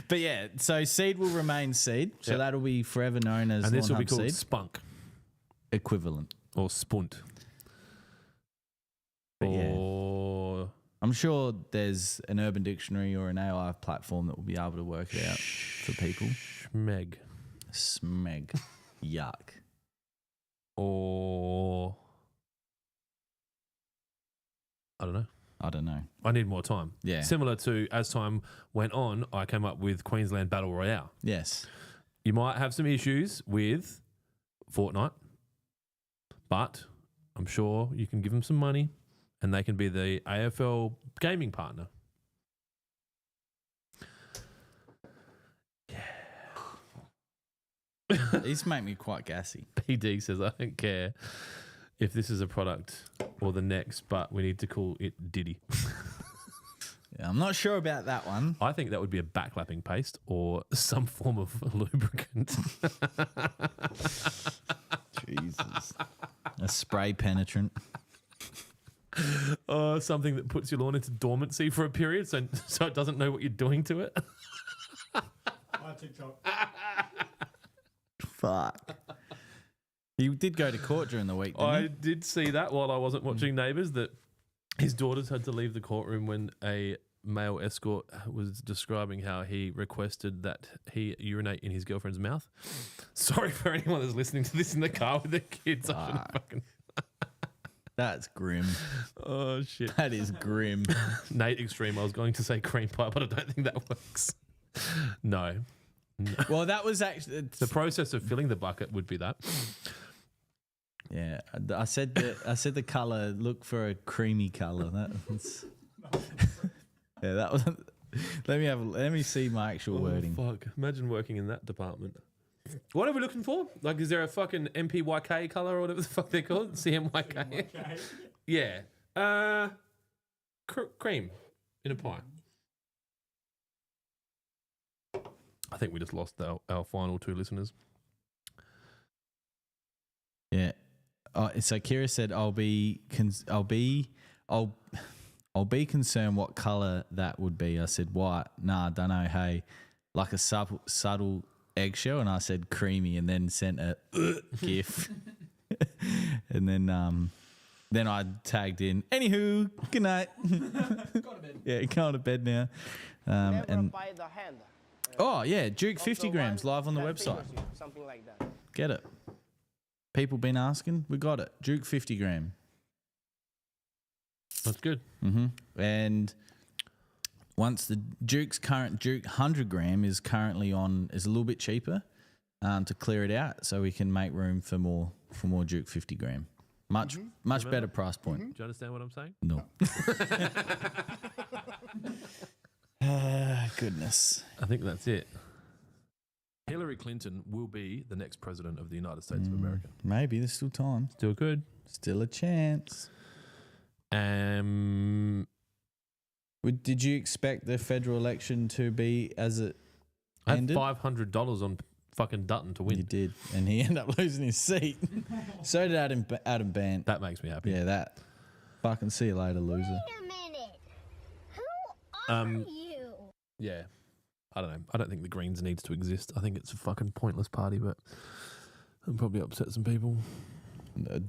But yeah, so seed will remain seed. So Yep. that'll be forever known as And this will be Lawnhub called seed. Spunk Equivalent. or Spunt. But yeah. Or I'm sure there's an Urban Dictionary or an AI platform that will be able to work it out for people. Schmeg. Smeg. Yuck. Or I don't know. I don't know. I need more time. Yeah. Similar to as time went on, I came up with Queensland Battle Royale. Yes. You might have some issues with Fortnite, but I'm sure you can give them some money and they can be the AFL gaming partner. Yeah. These make me quite gassy. PD says, I don't care if this is a product or the next, but we need to call it Diddy. Yeah, I'm not sure about that one. I think that would be a backlapping paste or some form of lubricant. Jesus. A spray penetrant. Something that puts your lawn into dormancy for a period so it doesn't know what you're doing to it. TikTok. Fuck. He did go to court during the week, didn't I he? did see that while I wasn't watching Neighbours, that his daughters had to leave the courtroom when a male escort was describing how he requested that he urinate in his girlfriend's mouth. Sorry for anyone that's listening to this in the car with their kids. I shouldn't fucking... That's grim. Oh, shit. That is grim. Nate Extreme, I was going to say cream pie, but I don't think that works. No. Well, that was actually... The process of filling the bucket would be that. Yeah, I said the colour, look for a creamy colour. That's... Yeah, that was... Let me see my actual wording. Fuck. Imagine working in that department. What are we looking for? Like, is there a fucking MPYK colour or whatever the fuck they're called? CMYK? Yeah. Cream in a pie. I think we just lost our final two listeners. Yeah. So Kira said, I'll be concerned what colour that would be. I said, white. Nah, I don't know. Hey, like a subtle eggshell. And I said creamy, and then sent a gif. And then I tagged in, anywho, good night. Go to bed. Yeah, going to bed now. And by the hand. oh yeah, Duke 50 grams live on the website. Something like that. Get it. People been asking. We got it. Duke 50 gram. That's good. Mm-hmm. And once the current Duke 100 gram is currently is a little bit cheaper to clear it out, so we can make room for more Duke 50 gram. Much better price point. Do you understand what I'm saying? No. Goodness. I think that's it. Hillary Clinton will be the next president of the United States of America. Maybe there's still time. Still good. Still a chance. Um, Did you expect the federal election to be as it I had ended? $500 on fucking Dutton to win. You did, and he ended up losing his seat. So did Adam Bant. That makes me happy. Yeah, that. Fucking see you later, loser. Wait a minute. Who are you? Yeah. I don't know. I don't think the Greens needs to exist. I think it's a fucking pointless party, but I'll probably upset some people.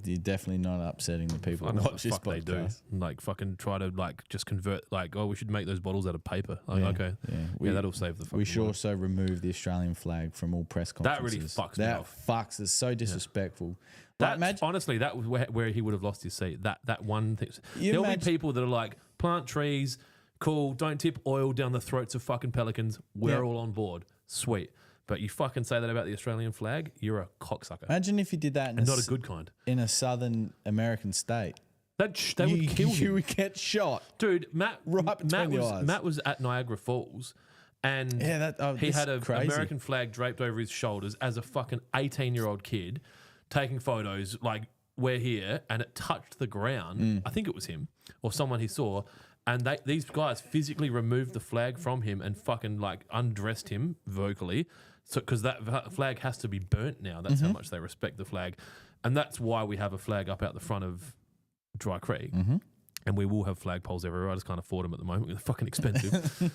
You're definitely not upsetting the people I who know what watch the this fuck they do. podcast. Like fucking try to like just convert like, oh, we should make those bottles out of paper. Like, Yeah, okay. yeah. That'll save the fucking We should world. also remove the Australian flag from all press That really conferences. fucks me off. That fucks. It's so disrespectful. That honestly, that was where he would have lost his seat. That one thing. You There'll be imagine- people that are like, plant trees, cool. Don't tip oil down the throats of fucking pelicans. We're all on board. Sweet. But you fucking say that about the Australian flag, you're a cocksucker. Imagine if you did that in And not a good kind. in a southern American state. They would kill You you. would get shot. Dude, Matt between the eyes. Matt was at Niagara Falls, and Yeah, he that's had an crazy. American flag draped over his shoulders as a fucking 18-year-old kid, taking photos like, we're here, and it touched the ground. I think it was him or someone he saw, and these guys physically removed the flag from him and fucking like undressed him vocally. So, because that flag has to be burnt now. That's how much they respect the flag. And that's why we have a flag up out the front of Dry Creek. And we will have flagpoles everywhere. I just can't afford them at the moment. They're fucking expensive.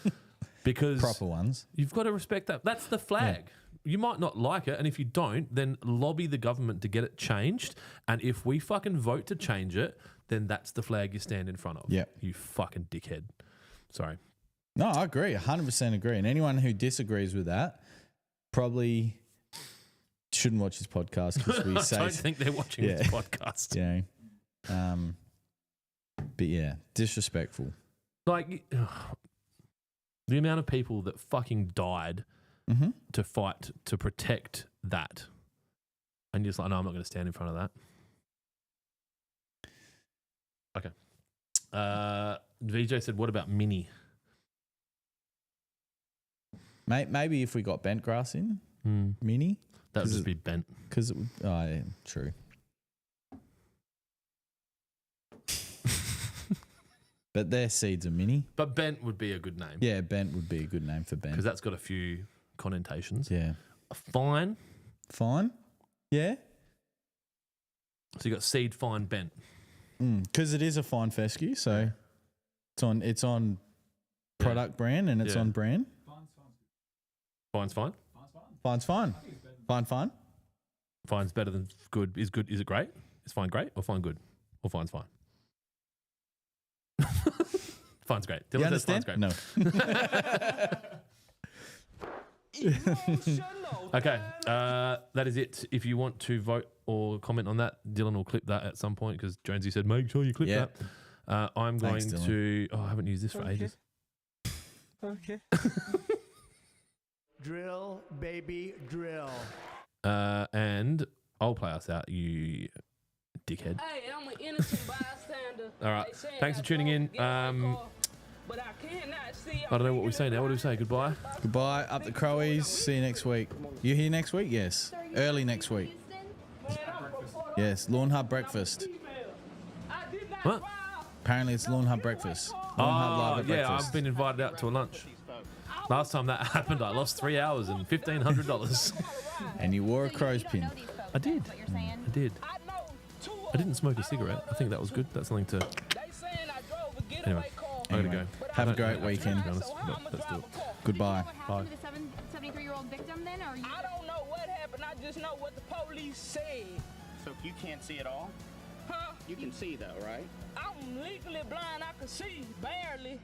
Because Proper ones. you've got to respect that. That's the flag. You might not like it. And if you don't, then lobby the government to get it changed. And if we fucking vote to change it, then that's the flag you stand in front of. Yep. You fucking dickhead. Sorry. No, I agree. 100% agree. And anyone who disagrees with that probably shouldn't watch this podcast because we say... I don't think they're watching this podcast. Yeah. But yeah, disrespectful. Like, the amount of people that fucking died to fight to protect that. And you're just like, no, I'm not going to stand in front of that. Okay. VJ said, what about Mini? Maybe if we got bent grass in, Mini. That would just be bent. Because it would. Oh, yeah, true. But their seeds are mini. But bent would be a good name. Yeah, bent would be a good name for bent. Because that's got a few connotations. Yeah. Fine. Fine. Yeah. So you got seed, fine, bent. Because it is a fine fescue, so it's on product brand and it's on brand. Fine's fine. Fine's fine. Fine. Fine's better than good. Is good? Is it great? Is fine great or fine good? Or fine's fine? Fine's great. Dylan You says understand? fine's great. No. Okay, that is it. If you want to vote or comment on that, Dylan will clip that at some point because Jonesy said, make sure you clip that. I'm going Thanks, to... Oh, I haven't used this for ages. Okay. Drill, baby, drill. And I'll play us out, you dickhead. Hey, I'm an innocent bystander. All right, thanks for tuning in. But I cannot see. I don't know what we say now. What do we say? Goodbye? Goodbye. Up the Crowies. See you next week. You here next week? Yes. Early next week. Yes. Lawnhub breakfast. What? Apparently it's Lawnhub breakfast. Lawnhub live at yeah, breakfast. I've been invited out to a lunch. Last time that happened, I lost 3 hours and $1,500. And you wore a crow's pin. I did. I did. I didn't smoke a cigarette. I think that was good. That's something to... Anyway, I gotta go. Have a great weekend. To be honest, but let's do it. Goodbye. Bye. The 73-year-old victim then, or I don't know what happened. I just know what the police said. So you can't see it all? Huh? You can see though, right? I'm legally blind. I can see barely.